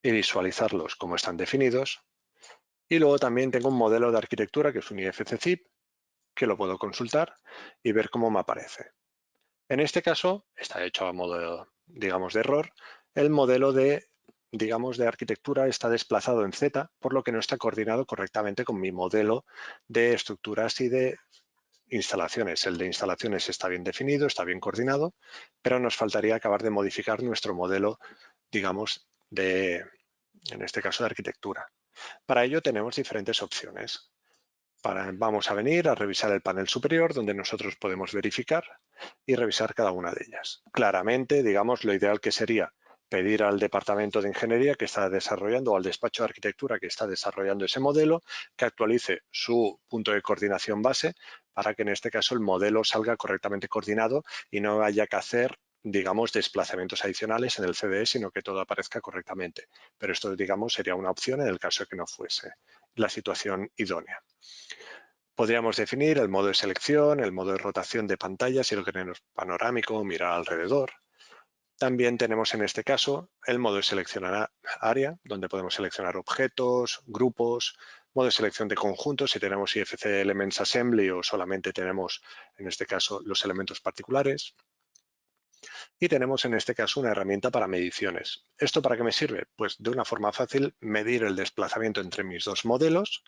S1: y visualizarlos como están definidos. Y luego también tengo un modelo de arquitectura, que es un IFC ZIP, que lo puedo consultar y ver cómo me aparece. En este caso, está hecho a modo, digamos, de error. El modelo de, digamos, de arquitectura está desplazado en Z, por lo que no está coordinado correctamente con mi modelo de estructuras y de instalaciones. El de instalaciones está bien definido, está bien coordinado, pero nos faltaría acabar de modificar nuestro modelo, digamos, en este caso, de arquitectura. Para ello tenemos diferentes opciones. Vamos a venir a revisar el panel superior donde nosotros podemos verificar y revisar cada una de ellas. Claramente, digamos, lo ideal que sería pedir al departamento de ingeniería que está desarrollando o al despacho de arquitectura que está desarrollando ese modelo que actualice su punto de coordinación base para que en este caso el modelo salga correctamente coordinado y no haya que hacer, digamos, desplazamientos adicionales en el CDE, sino que todo aparezca correctamente. Pero esto, digamos, sería una opción en el caso de que no fuese la situación idónea. Podríamos definir el modo de selección, el modo de rotación de pantalla, si lo queremos panorámico, mirar alrededor. También tenemos en este caso el modo de seleccionar área, donde podemos seleccionar objetos, grupos, modo de selección de conjuntos, si tenemos IFC Elements Assembly o solamente tenemos, en este caso, los elementos particulares. Y tenemos en este caso una herramienta para mediciones. ¿Esto para qué me sirve? Pues de una forma fácil medir el desplazamiento entre mis dos modelos,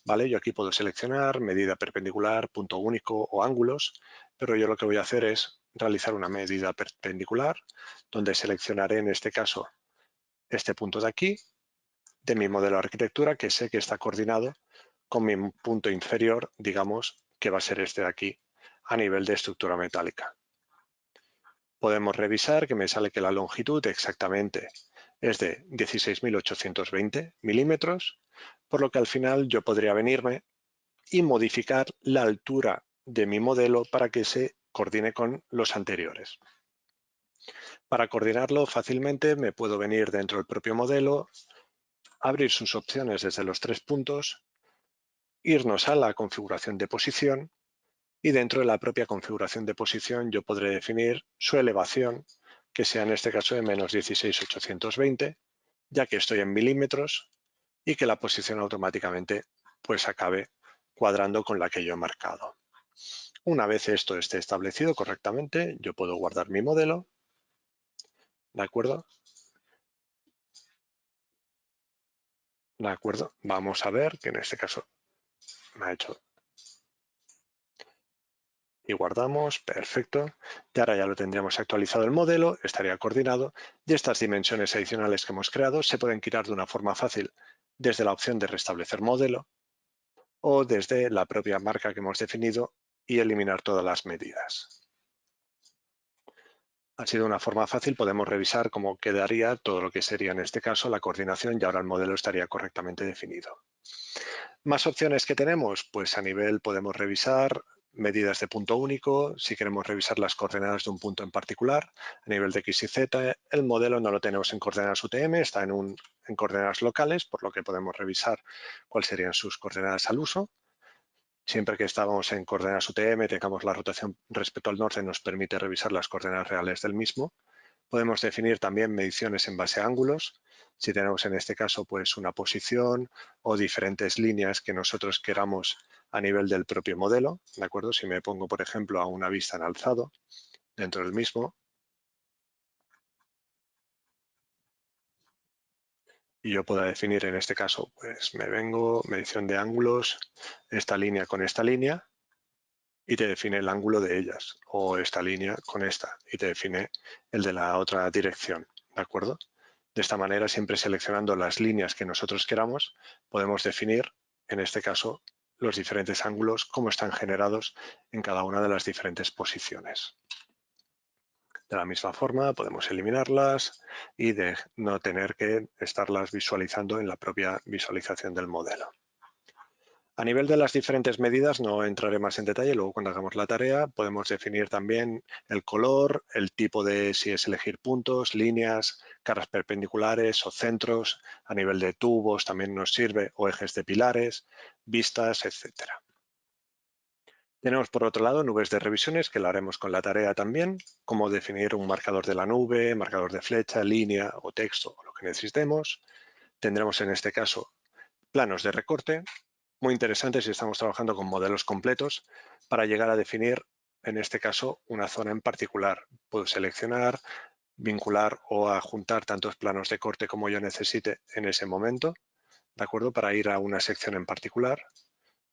S1: ¿vale? Yo aquí puedo seleccionar medida perpendicular, punto único o ángulos, pero yo lo que voy a hacer es realizar una medida perpendicular, donde seleccionaré en este caso este punto de aquí, de mi modelo de arquitectura, que sé que está coordinado con mi punto inferior, digamos, que va a ser este de aquí, a nivel de estructura metálica. Podemos revisar que me sale que la longitud exactamente es de 16.820 milímetros, por lo que al final yo podría venirme y modificar la altura de mi modelo para que se coordine con los anteriores. Para coordinarlo fácilmente me puedo venir dentro del propio modelo, abrir sus opciones desde los 3 puntos, irnos a la configuración de posición y dentro de la propia configuración de posición yo podré definir su elevación, que sea en este caso de menos 16.820, ya que estoy en milímetros y que la posición automáticamente pues acabe cuadrando con la que yo he marcado. Una vez esto esté establecido correctamente, yo puedo guardar mi modelo, ¿de acuerdo? ¿De acuerdo? Vamos a ver que en este caso me ha hecho y guardamos, perfecto. Y ahora ya lo tendríamos actualizado el modelo, estaría coordinado y estas dimensiones adicionales que hemos creado se pueden quitar de una forma fácil desde la opción de restablecer modelo o desde la propia marca que hemos definido y eliminar todas las medidas. Ha sido una forma fácil, podemos revisar cómo quedaría todo lo que sería en este caso la coordinación y ahora el modelo estaría correctamente definido. Más opciones que tenemos, pues a nivel podemos revisar medidas de punto único, si queremos revisar las coordenadas de un punto en particular, a nivel de X y Z, el modelo no lo tenemos en coordenadas UTM, está en coordenadas locales, por lo que podemos revisar cuáles serían sus coordenadas al uso. Siempre que estamos en coordenadas UTM, tengamos la rotación respecto al norte, nos permite revisar las coordenadas reales del mismo. Podemos definir también mediciones en base a ángulos. Si tenemos en este caso pues una posición o diferentes líneas que nosotros queramos a nivel del propio modelo, ¿de acuerdo? Si me pongo, por ejemplo, a una vista en alzado dentro del mismo y yo pueda definir en este caso, pues me vengo, medición de ángulos, esta línea con esta línea y te define el ángulo de ellas o esta línea con esta y te define el de la otra dirección, ¿de acuerdo? De esta manera, siempre seleccionando las líneas que nosotros queramos, podemos definir, en este caso, los diferentes ángulos, cómo están generados en cada una de las diferentes posiciones. De la misma forma, podemos eliminarlas y de no tener que estarlas visualizando en la propia visualización del modelo. A nivel de las diferentes medidas no entraré más en detalle, luego cuando hagamos la tarea podemos definir también el color, el tipo de si es elegir puntos, líneas, caras perpendiculares o centros, a nivel de tubos también nos sirve o ejes de pilares, vistas, etc. Tenemos por otro lado nubes de revisiones que lo haremos con la tarea también, como definir un marcador de la nube, marcador de flecha, línea o texto o lo que necesitemos. Tendremos en este caso planos de recorte, muy interesante si estamos trabajando con modelos completos para llegar a definir, en este caso, una zona en particular. Puedo seleccionar, vincular o adjuntar tantos planos de corte como yo necesite en ese momento, ¿de acuerdo? Para ir a una sección en particular,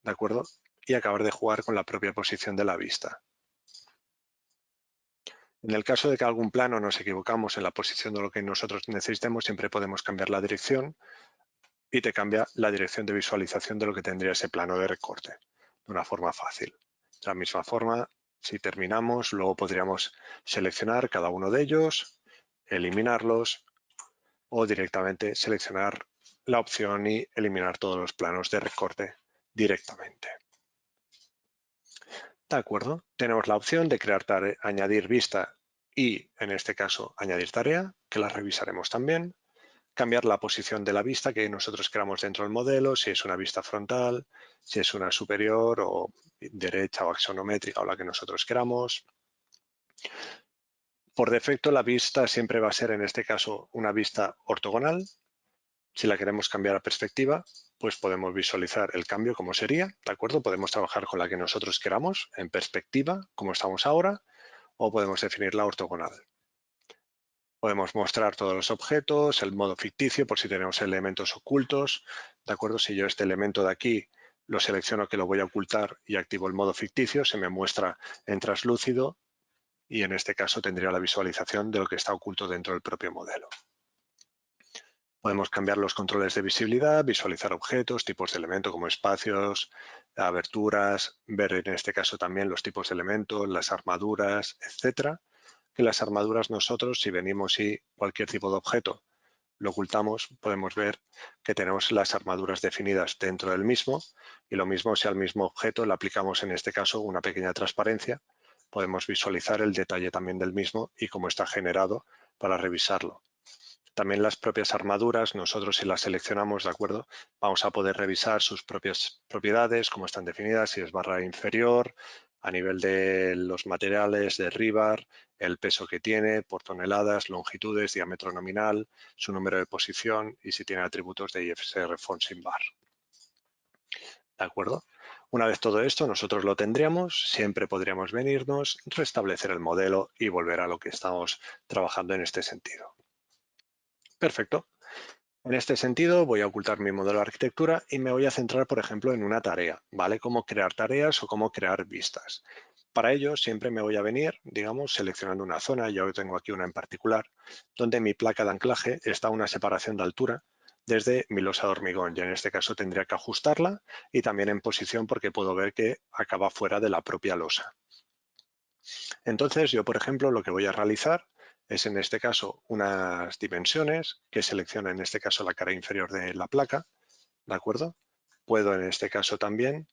S1: ¿de acuerdo? Y acabar de jugar con la propia posición de la vista. En el caso de que algún plano nos equivocamos en la posición de lo que nosotros necesitemos, siempre podemos cambiar la dirección y te cambia la dirección de visualización de lo que tendría ese plano de recorte de una forma fácil. De la misma forma, si terminamos, luego podríamos seleccionar cada uno de ellos, eliminarlos o directamente seleccionar la opción y eliminar todos los planos de recorte directamente. De acuerdo, tenemos la opción de crear tarea, añadir vista y, en este caso, añadir tarea, que la revisaremos también. Cambiar la posición de la vista que nosotros queramos dentro del modelo, si es una vista frontal, si es una superior o derecha o axonométrica o la que nosotros queramos. Por defecto la vista siempre va a ser en este caso una vista ortogonal. Si la queremos cambiar a perspectiva, pues podemos visualizar el cambio como sería, ¿de acuerdo? Podemos trabajar con la que nosotros queramos en perspectiva, como estamos ahora, o podemos definirla ortogonal. Podemos mostrar todos los objetos, el modo ficticio por si tenemos elementos ocultos, ¿de acuerdo? Si yo este elemento de aquí lo selecciono que lo voy a ocultar y activo el modo ficticio, se me muestra en translúcido y en este caso tendría la visualización de lo que está oculto dentro del propio modelo. Podemos cambiar los controles de visibilidad, visualizar objetos, tipos de elemento como espacios, aberturas, ver en este caso también los tipos de elementos, las armaduras, etcétera. Que las armaduras nosotros, si venimos y cualquier tipo de objeto lo ocultamos, podemos ver que tenemos las armaduras definidas dentro del mismo y lo mismo si al mismo objeto le aplicamos en este caso una pequeña transparencia, podemos visualizar el detalle también del mismo y cómo está generado para revisarlo. También las propias armaduras, nosotros si las seleccionamos, ¿de acuerdo? Vamos a poder revisar sus propias propiedades, cómo están definidas, si es barra inferior, a nivel de los materiales, de rebar, el peso que tiene por toneladas, longitudes, diámetro nominal, su número de posición y si tiene atributos de IFSR Fonsing Bar. ¿De acuerdo? Una vez todo esto nosotros lo tendríamos, siempre podríamos venirnos, restablecer el modelo y volver a lo que estamos trabajando en este sentido. Perfecto. En este sentido, voy a ocultar mi modelo de arquitectura y me voy a centrar, por ejemplo, en una tarea, ¿vale? Cómo crear tareas o cómo crear vistas. Para ello, siempre me voy a venir, digamos, seleccionando una zona, yo tengo aquí una en particular, donde mi placa de anclaje está a una separación de altura desde mi losa de hormigón. Y en este caso tendría que ajustarla y también en posición porque puedo ver que acaba fuera de la propia losa. Entonces, yo, por ejemplo, lo que voy a realizar es, en este caso, unas dimensiones que selecciono, en este caso, la cara inferior de la placa, ¿de acuerdo? puedo en este caso también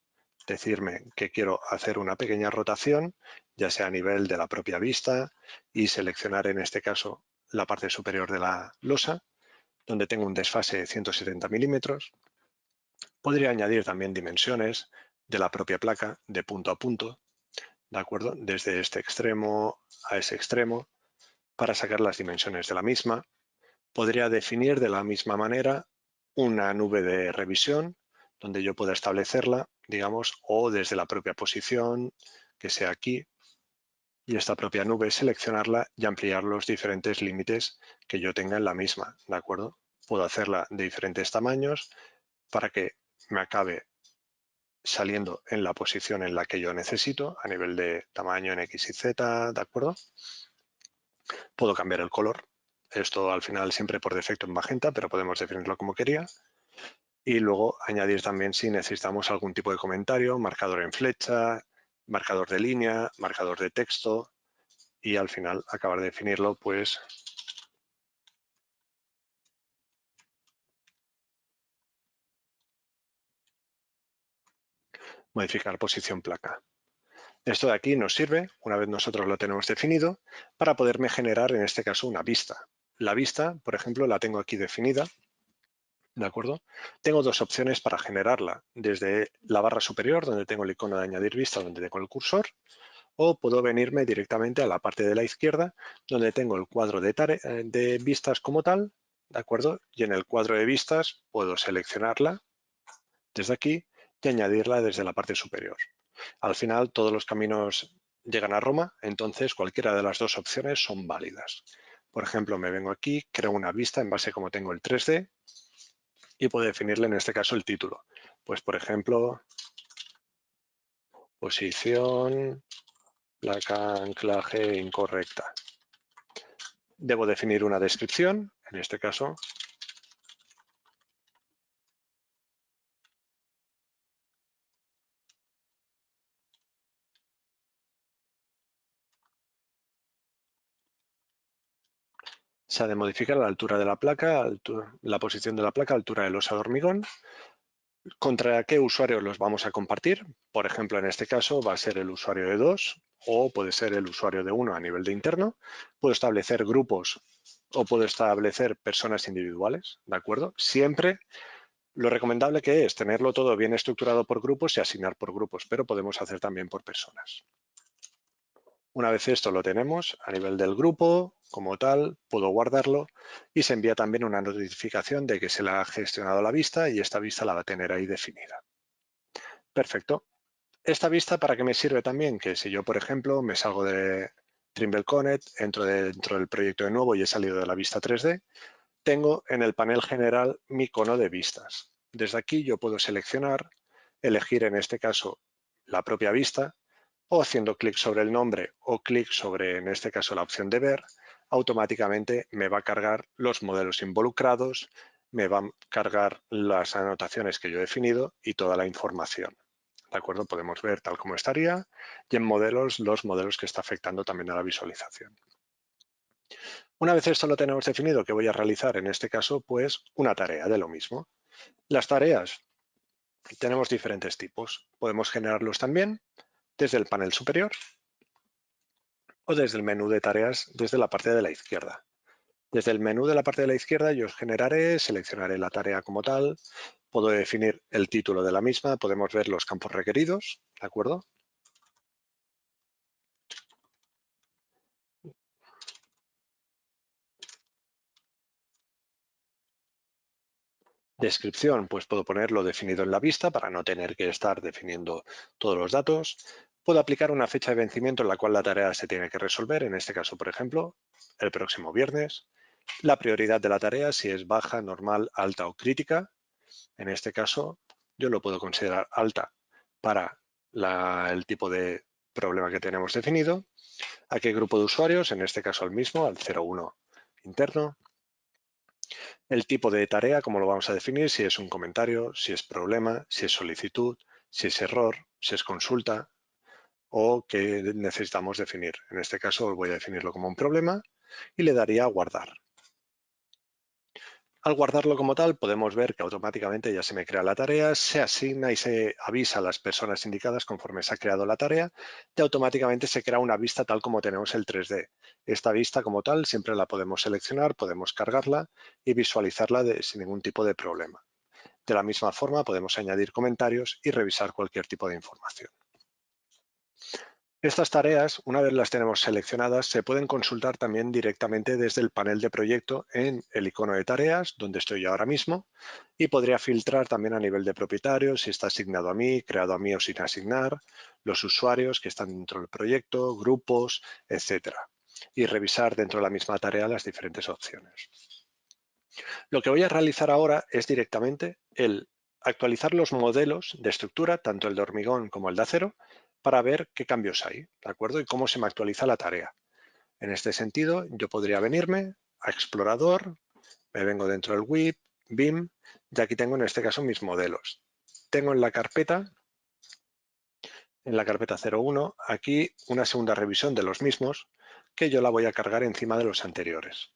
S1: decirme que quiero hacer una pequeña rotación, ya sea a nivel de la propia vista, y seleccionar en este caso la parte superior de la losa, donde tengo un desfase de 170 milímetros. Podría añadir también dimensiones de la propia placa de punto a punto, ¿de acuerdo? Desde este extremo a ese extremo, para sacar las dimensiones de la misma. Podría definir de la misma manera una nube de revisión, donde yo pueda establecerla, digamos, o desde la propia posición, que sea aquí, y esta propia nube seleccionarla y ampliar los diferentes límites que yo tenga en la misma, ¿de acuerdo? Puedo hacerla de diferentes tamaños para que me acabe saliendo en la posición en la que yo necesito, a nivel de tamaño en X y Z, ¿de acuerdo? Puedo cambiar el color. Esto al final siempre por defecto en magenta, pero podemos definirlo como quería. Y luego añadir también si necesitamos algún tipo de comentario, marcador en flecha, marcador de línea, marcador de texto, y al final acabar de definirlo, pues modificar posición placa. Esto de aquí nos sirve, una vez nosotros lo tenemos definido, para poderme generar en este caso una vista. La vista, por ejemplo, la tengo aquí definida, ¿de acuerdo? Tengo dos opciones para generarla, desde la barra superior, donde tengo el icono de añadir vista, donde tengo el cursor, o puedo venirme directamente a la parte de la izquierda, donde tengo el cuadro de vistas como tal, ¿de acuerdo? Y en el cuadro de vistas puedo seleccionarla desde aquí y añadirla desde la parte superior. Al final todos los caminos llegan a Roma, entonces cualquiera de las dos opciones son válidas. Por ejemplo, me vengo aquí, creo una vista en base a cómo tengo el 3D y puedo definirle en este caso el título. Pues por ejemplo, posición, placa, anclaje incorrecta. Debo definir una descripción, en este caso. Se ha de modificar la altura de la placa, la posición de la placa, altura de losa de hormigón. ¿Contra qué usuario los vamos a compartir? Por ejemplo, en este caso va a ser el usuario de 2 o puede ser el usuario de 1 a nivel de interno. Puedo establecer grupos o puedo establecer personas individuales, ¿de acuerdo? Siempre lo recomendable que es tenerlo todo bien estructurado por grupos y asignar por grupos, pero podemos hacer también por personas. Una vez esto lo tenemos a nivel del grupo, como tal, puedo guardarlo y se envía también una notificación de que se le ha gestionado la vista y esta vista la va a tener ahí definida. Perfecto. ¿Esta vista para qué me sirve también? Que si yo, por ejemplo, me salgo de Trimble Connect, entro dentro del proyecto de nuevo y he salido de la vista 3D, tengo en el panel general mi icono de vistas. Desde aquí yo puedo seleccionar, elegir en este caso la propia vista, o haciendo clic sobre el nombre o clic sobre, en este caso, la opción de ver, automáticamente me va a cargar los modelos involucrados, me va a cargar las anotaciones que yo he definido y toda la información. ¿De acuerdo? Podemos ver tal como estaría y en modelos, los modelos que está afectando también a la visualización. Una vez esto lo tenemos definido, ¿qué voy a realizar? En este caso, pues una tarea de lo mismo. Las tareas tenemos diferentes tipos. Podemos generarlos también desde el panel superior o desde el menú de tareas desde la parte de la izquierda. Desde el menú de la parte de la izquierda yo generaré, seleccionaré la tarea como tal, puedo definir el título de la misma, podemos ver los campos requeridos, ¿de acuerdo? Descripción, pues puedo ponerlo definido en la vista para no tener que estar definiendo todos los datos. Puedo aplicar una fecha de vencimiento en la cual la tarea se tiene que resolver, en este caso, por ejemplo, el próximo viernes. La prioridad de la tarea, si es baja, normal, alta o crítica. En este caso, yo lo puedo considerar alta para el tipo de problema que tenemos definido. ¿A qué grupo de usuarios? En este caso al mismo, al 01 interno. El tipo de tarea, cómo lo vamos a definir, si es un comentario, si es problema, si es solicitud, si es error, si es consulta o qué necesitamos definir. En este caso voy a definirlo como un problema y le daría a guardar. Al guardarlo como tal, podemos ver que automáticamente ya se me crea la tarea, se asigna y se avisa a las personas indicadas conforme se ha creado la tarea y automáticamente se crea una vista tal como tenemos el 3D. Esta vista como tal siempre la podemos seleccionar, podemos cargarla y visualizarla sin ningún tipo de problema. De la misma forma, podemos añadir comentarios y revisar cualquier tipo de información. Estas tareas, una vez las tenemos seleccionadas, se pueden consultar también directamente desde el panel de proyecto en el icono de tareas, donde estoy yo ahora mismo, y podría filtrar también a nivel de propietario, si está asignado a mí, creado a mí o sin asignar, los usuarios que están dentro del proyecto, grupos, etcétera, y revisar dentro de la misma tarea las diferentes opciones. Lo que voy a realizar ahora es directamente el actualizar los modelos de estructura, tanto el de hormigón como el de acero, para ver qué cambios hay, ¿de acuerdo? Y cómo se me actualiza la tarea. En este sentido, yo podría venirme a Explorador, me vengo dentro del WIP, BIM, y aquí tengo en este caso mis modelos. Tengo en la carpeta 01, aquí una segunda revisión de los mismos, que yo la voy a cargar encima de los anteriores.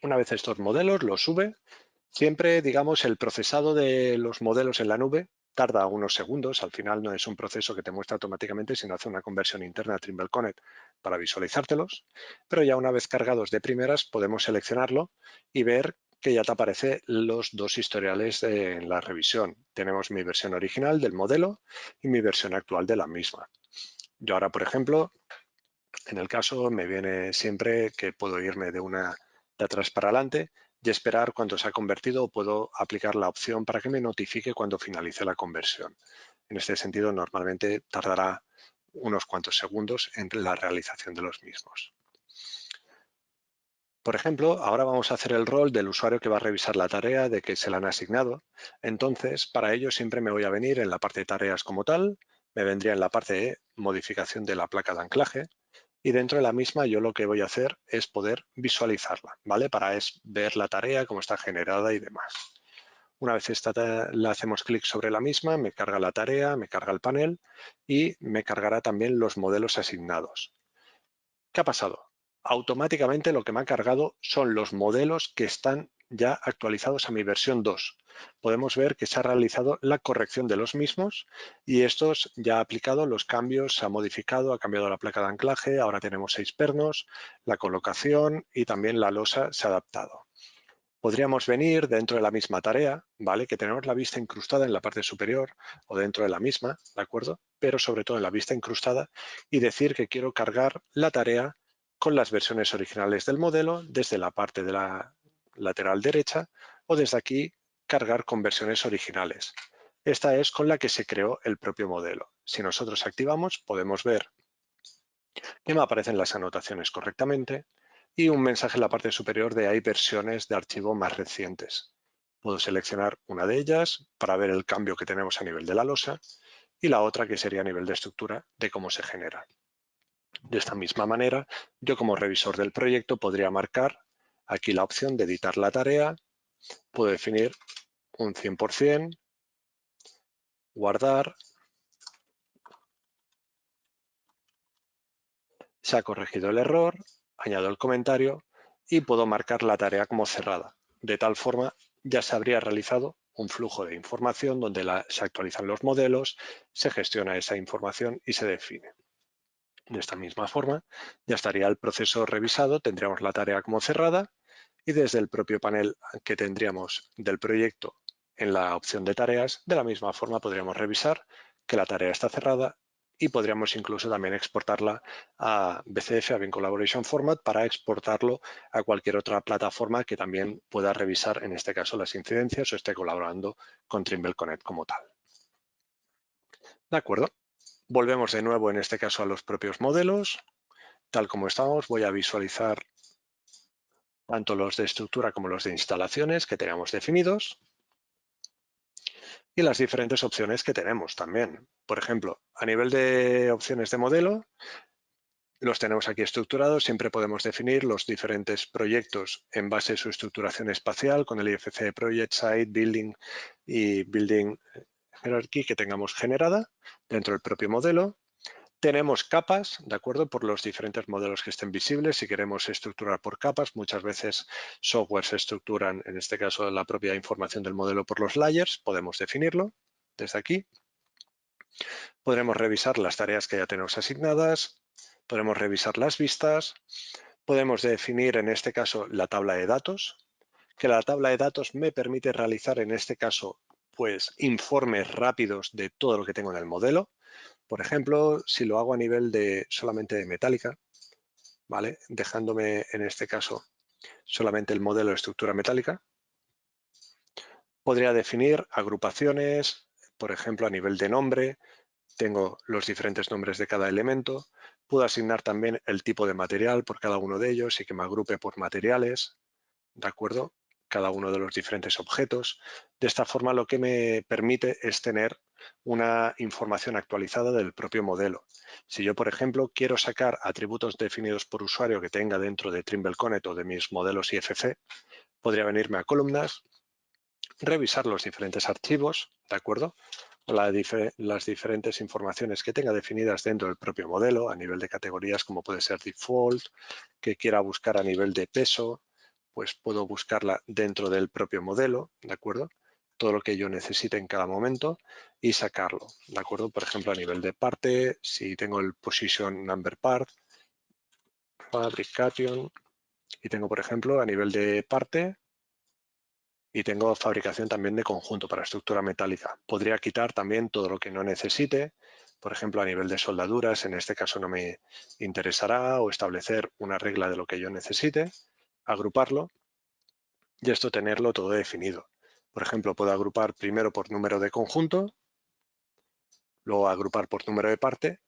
S1: Una vez estos modelos los sube, siempre, digamos, el procesado de los modelos en la nube tarda unos segundos. Al final no es un proceso que te muestra automáticamente, sino hace una conversión interna a Trimble Connect para visualizártelos. Pero ya una vez cargados de primeras, podemos seleccionarlo y ver que ya te aparecen los dos historiales en la revisión. Tenemos mi versión original del modelo y mi versión actual de la misma. Yo ahora, por ejemplo, en el caso me viene siempre que puedo irme de atrás para adelante y esperar cuando se ha convertido o puedo aplicar la opción para que me notifique cuando finalice la conversión. En este sentido, normalmente tardará unos cuantos segundos en la realización de los mismos. Por ejemplo, ahora vamos a hacer el rol del usuario que va a revisar la tarea de que se la han asignado. Entonces, para ello siempre me voy a venir en la parte de tareas como tal, me vendría en la parte de modificación de la placa de anclaje, y dentro de la misma yo lo que voy a hacer es poder visualizarla, ¿vale? Para ver la tarea, cómo está generada y demás. Una vez le hacemos clic sobre la misma, me carga la tarea, me carga el panel y me cargará también los modelos asignados. ¿Qué ha pasado? Automáticamente lo que me ha cargado son los modelos que están ya actualizados a mi versión 2. Podemos ver que se ha realizado la corrección de los mismos y estos ya ha aplicado los cambios, se ha modificado, ha cambiado la placa de anclaje, ahora tenemos 6 pernos, la colocación y también la losa se ha adaptado. Podríamos venir dentro de la misma tarea, ¿vale? Que tenemos la vista incrustada en la parte superior o dentro de la misma, ¿de acuerdo? Pero sobre todo en la vista incrustada y decir que quiero cargar la tarea con las versiones originales del modelo desde la parte de la lateral derecha o desde aquí cargar con versiones originales. Esta es con la que se creó el propio modelo. Si nosotros activamos, podemos ver que me aparecen las anotaciones correctamente y un mensaje en la parte superior de hay versiones de archivo más recientes. Puedo seleccionar una de ellas para ver el cambio que tenemos a nivel de la losa y la otra que sería a nivel de estructura de cómo se genera. De esta misma manera, yo como revisor del proyecto podría marcar aquí la opción de editar la tarea, puedo definir un 100%, guardar, se ha corregido el error, añado el comentario y puedo marcar la tarea como cerrada. De tal forma, ya se habría realizado un flujo de información donde se actualizan los modelos, se gestiona esa información y se define. De esta misma forma, ya estaría el proceso revisado, tendríamos la tarea como cerrada y desde el propio panel que tendríamos del proyecto en la opción de tareas, de la misma forma podríamos revisar que la tarea está cerrada y podríamos incluso también exportarla a BCF, a Bin Collaboration Format, para exportarlo a cualquier otra plataforma que también pueda revisar, en este caso, las incidencias o esté colaborando con Trimble Connect como tal. De acuerdo. Volvemos de nuevo, en este caso, a los propios modelos. Tal como estamos, voy a visualizar tanto los de estructura como los de instalaciones que teníamos definidos y las diferentes opciones que tenemos también. Por ejemplo, a nivel de opciones de modelo, los tenemos aquí estructurados. Siempre podemos definir los diferentes proyectos en base a su estructuración espacial con el IFC Project Site, Building y Building Hierarchy que tengamos generada dentro del propio modelo. Tenemos capas, ¿de acuerdo? Por los diferentes modelos que estén visibles. Si queremos estructurar por capas, muchas veces software se estructuran, en este caso la propia información del modelo por los layers, podemos definirlo desde aquí. Podremos revisar las tareas que ya tenemos asignadas, podemos revisar las vistas, podemos definir en este caso la tabla de datos, que la tabla de datos me permite realizar en este caso pues informes rápidos de todo lo que tengo en el modelo. Por ejemplo, si lo hago a nivel de solamente de metálica, ¿vale? Dejándome en este caso solamente el modelo de estructura metálica, podría definir agrupaciones, por ejemplo, a nivel de nombre, tengo los diferentes nombres de cada elemento, puedo asignar también el tipo de material por cada uno de ellos y que me agrupe por materiales, ¿de acuerdo? Cada uno de los diferentes objetos. De esta forma lo que me permite es tener una información actualizada del propio modelo. Si yo, por ejemplo, quiero sacar atributos definidos por usuario que tenga dentro de Trimble Connect o de mis modelos IFC, podría venirme a columnas, revisar los diferentes archivos, ¿de acuerdo? Las diferentes informaciones que tenga definidas dentro del propio modelo a nivel de categorías como puede ser default, que quiera buscar a nivel de peso, pues puedo buscarla dentro del propio modelo, ¿de acuerdo? Todo lo que yo necesite en cada momento y sacarlo, ¿de acuerdo? Por ejemplo, a nivel de parte, si tengo el position number part, fabrication, y tengo, por ejemplo, a nivel de parte, y tengo fabricación también de conjunto para estructura metálica. Podría quitar también todo lo que no necesite, por ejemplo, a nivel de soldaduras, en este caso no me interesará, o establecer una regla de lo que yo necesite, agruparlo y esto tenerlo todo definido. Por ejemplo, puedo agrupar primero por número de conjunto, luego agrupar por número de parte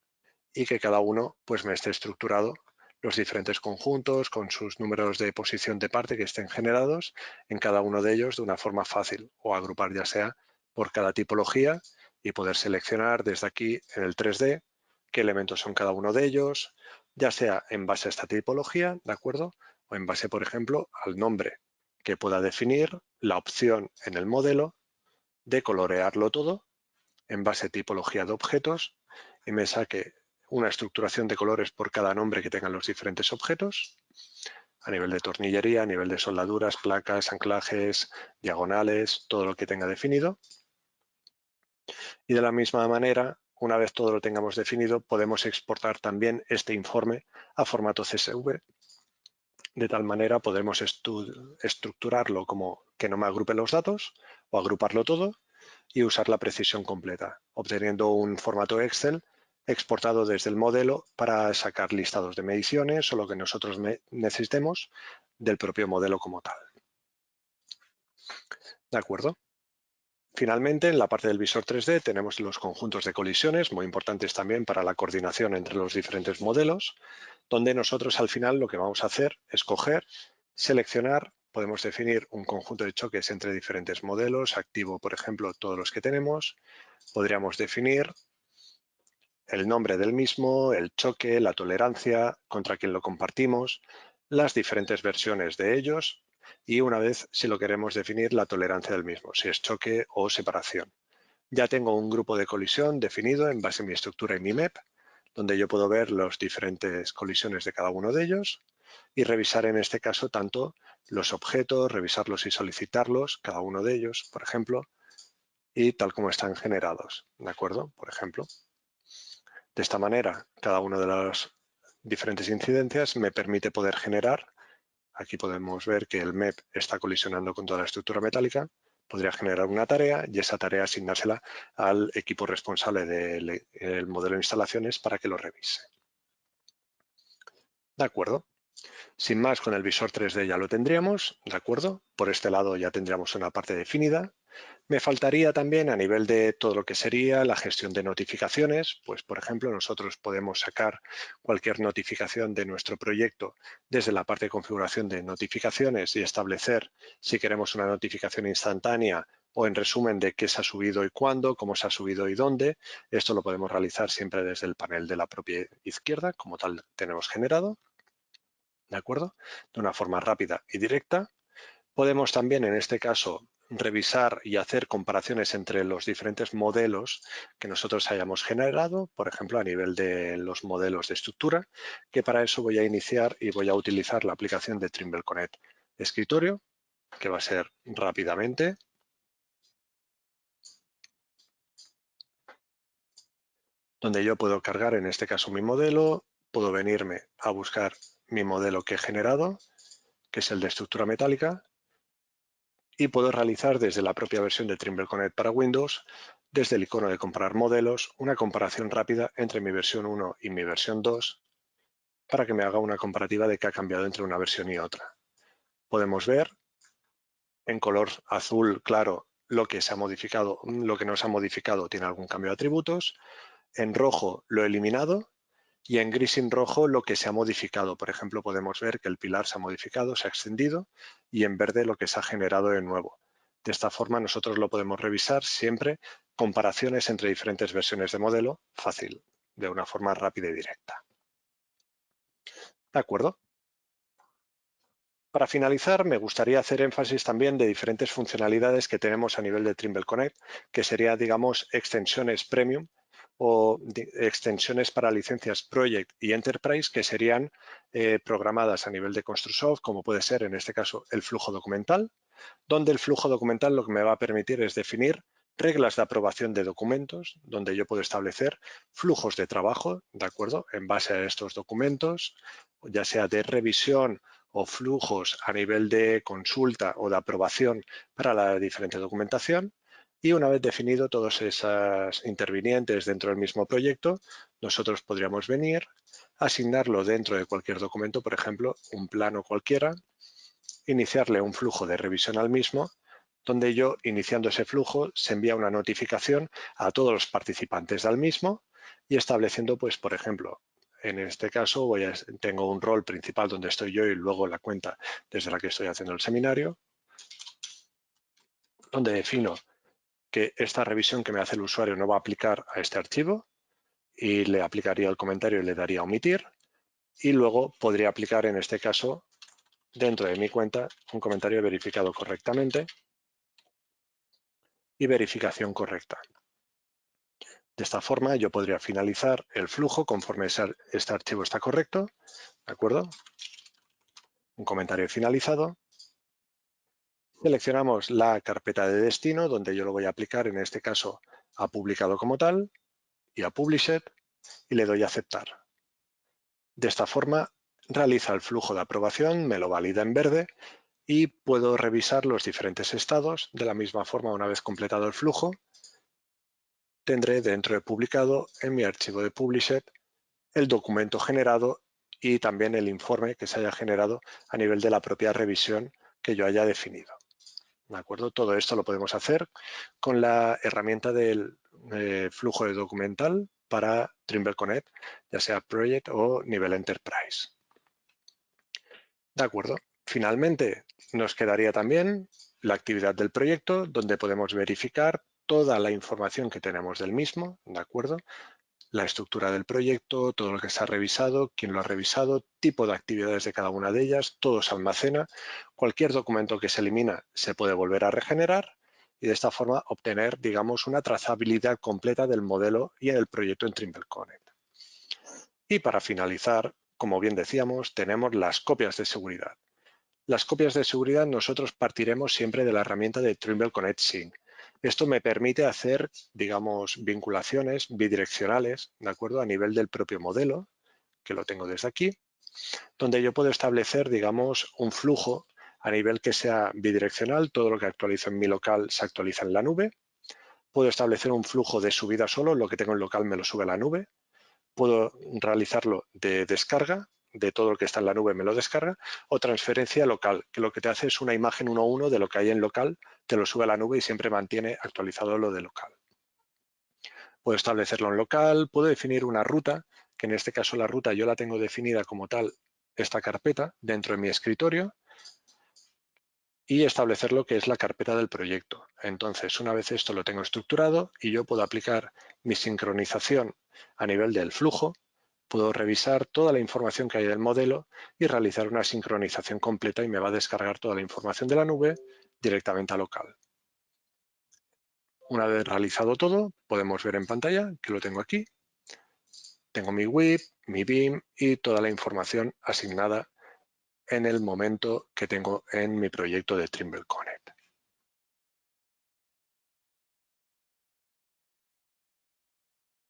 S1: y que cada uno pues me esté estructurado los diferentes conjuntos con sus números de posición de parte que estén generados en cada uno de ellos de una forma fácil o agrupar ya sea por cada tipología y poder seleccionar desde aquí en el 3D qué elementos son cada uno de ellos, ya sea en base a esta tipología, ¿de acuerdo? O en base, por ejemplo, al nombre que pueda definir la opción en el modelo de colorearlo todo en base a tipología de objetos y me saque una estructuración de colores por cada nombre que tengan los diferentes objetos, a nivel de tornillería, a nivel de soldaduras, placas, anclajes, diagonales, todo lo que tenga definido. Y de la misma manera, una vez todo lo tengamos definido, podemos exportar también este informe a formato CSV. De tal manera podemos estructurarlo como que no me agrupe los datos o agruparlo todo y usar la precisión completa, obteniendo un formato Excel exportado desde el modelo para sacar listados de mediciones o lo que nosotros necesitemos del propio modelo como tal. ¿De acuerdo? Finalmente, en la parte del visor 3D tenemos los conjuntos de colisiones, muy importantes también para la coordinación entre los diferentes modelos, donde nosotros al final lo que vamos a hacer es coger, seleccionar, podemos definir un conjunto de choques entre diferentes modelos, activo, por ejemplo, todos los que tenemos, podríamos definir el nombre del mismo, el choque, la tolerancia, contra quien lo compartimos, las diferentes versiones de ellos y una vez, si lo queremos definir, la tolerancia del mismo, si es choque o separación. Ya tengo un grupo de colisión definido en base a mi estructura y mi MEP, donde yo puedo ver las diferentes colisiones de cada uno de ellos y revisar en este caso tanto los objetos, revisarlos y solicitarlos, cada uno de ellos, por ejemplo, y tal como están generados, ¿de acuerdo? Por ejemplo. De esta manera, cada una de las diferentes incidencias me permite poder generar, aquí podemos ver que el MEP está colisionando con toda la estructura metálica, podría generar una tarea y esa tarea asignársela al equipo responsable del modelo de instalaciones para que lo revise. ¿De acuerdo? Sin más, con el visor 3D ya lo tendríamos, ¿de acuerdo? Por este lado ya tendríamos una parte definida. Me faltaría también a nivel de todo lo que sería la gestión de notificaciones, pues por ejemplo nosotros podemos sacar cualquier notificación de nuestro proyecto desde la parte de configuración de notificaciones y establecer si queremos una notificación instantánea o en resumen de qué se ha subido y cuándo, cómo se ha subido y dónde. Esto lo podemos realizar siempre desde el panel de la propia izquierda, como tal tenemos generado, ¿de acuerdo? De una forma rápida y directa. Podemos también, en este caso, revisar y hacer comparaciones entre los diferentes modelos que nosotros hayamos generado, por ejemplo, a nivel de los modelos de estructura, que para eso voy a iniciar y voy a utilizar la aplicación de Trimble Connect Escritorio, que va a ser rápidamente. Donde yo puedo cargar, en este caso, mi modelo, puedo venirme a buscar mi modelo que he generado, que es el de estructura metálica, y puedo realizar desde la propia versión de Trimble Connect para Windows, desde el icono de comparar modelos, una comparación rápida entre mi versión 1 y mi versión 2 para que me haga una comparativa de qué ha cambiado entre una versión y otra. Podemos ver en color azul claro lo que se ha modificado, lo que no se ha modificado tiene algún cambio de atributos, en rojo lo he eliminado y en gris sin rojo lo que se ha modificado. Por ejemplo, podemos ver que el pilar se ha modificado, se ha extendido y en verde lo que se ha generado de nuevo. De esta forma nosotros lo podemos revisar siempre, comparaciones entre diferentes versiones de modelo, fácil, de una forma rápida y directa. ¿De acuerdo? Para finalizar, me gustaría hacer énfasis también de diferentes funcionalidades que tenemos a nivel de Trimble Connect, que sería, digamos, extensiones premium o extensiones para licencias Project y Enterprise que serían programadas a nivel de Construsoft, como puede ser en este caso el flujo documental, donde el flujo documental lo que me va a permitir es definir reglas de aprobación de documentos, donde yo puedo establecer flujos de trabajo, ¿de acuerdo? En base a estos documentos, ya sea de revisión o flujos a nivel de consulta o de aprobación para la diferente documentación. Y una vez definido todos esos intervinientes dentro del mismo proyecto, nosotros podríamos venir, asignarlo dentro de cualquier documento, por ejemplo, un plano cualquiera, iniciarle un flujo de revisión al mismo, donde yo, iniciando ese flujo, se envía una notificación a todos los participantes del mismo y estableciendo, pues, por ejemplo, en este caso tengo un rol principal donde estoy yo y luego la cuenta desde la que estoy haciendo el seminario, donde defino que esta revisión que me hace el usuario no va a aplicar a este archivo y le aplicaría el comentario y le daría a omitir y luego podría aplicar en este caso dentro de mi cuenta un comentario verificado correctamente y verificación correcta. De esta forma yo podría finalizar el flujo conforme este archivo está correcto, ¿de acuerdo? Un comentario finalizado. Seleccionamos la carpeta de destino donde yo lo voy a aplicar, en este caso a publicado como tal y a Published y le doy a aceptar. De esta forma realiza el flujo de aprobación, me lo valida en verde y puedo revisar los diferentes estados. De la misma forma, una vez completado el flujo, tendré dentro de publicado en mi archivo de Published el documento generado y también el informe que se haya generado a nivel de la propia revisión que yo haya definido. ¿De acuerdo? Todo esto lo podemos hacer con la herramienta del flujo de documental para Trimble Connect, ya sea Project o nivel Enterprise. De acuerdo. Finalmente, nos quedaría también la actividad del proyecto, donde podemos verificar toda la información que tenemos del mismo, ¿de acuerdo? La estructura del proyecto, todo lo que se ha revisado, quién lo ha revisado, tipo de actividades de cada una de ellas, todo se almacena. Cualquier documento que se elimina se puede volver a regenerar y de esta forma obtener, digamos, una trazabilidad completa del modelo y el proyecto en Trimble Connect. Y para finalizar, como bien decíamos, tenemos las copias de seguridad. Las copias de seguridad nosotros partiremos siempre de la herramienta de Trimble Connect Sync. Esto me permite hacer, digamos, vinculaciones bidireccionales, ¿de acuerdo? A nivel del propio modelo, que lo tengo desde aquí, donde yo puedo establecer, digamos, un flujo a nivel que sea bidireccional. Todo lo que actualizo en mi local se actualiza en la nube. Puedo establecer un flujo de subida solo, lo que tengo en local me lo sube a la nube. Puedo realizarlo de descarga, de todo lo que está en la nube me lo descarga, o transferencia local, que lo que te hace es una imagen 1 a 1 de lo que hay en local, te lo sube a la nube y siempre mantiene actualizado lo de local. Puedo establecerlo en local, puedo definir una ruta, que en este caso la ruta yo la tengo definida como tal, esta carpeta, dentro de mi escritorio, y establecer lo que es la carpeta del proyecto. Entonces, una vez esto lo tengo estructurado y yo puedo aplicar mi sincronización a nivel del flujo, puedo revisar toda la información que hay del modelo y realizar una sincronización completa y me va a descargar toda la información de la nube directamente a local. Una vez realizado todo, podemos ver en pantalla que lo tengo aquí. Tengo mi WIP, mi BIM y toda la información asignada en el momento que tengo en mi proyecto de Trimble Connect.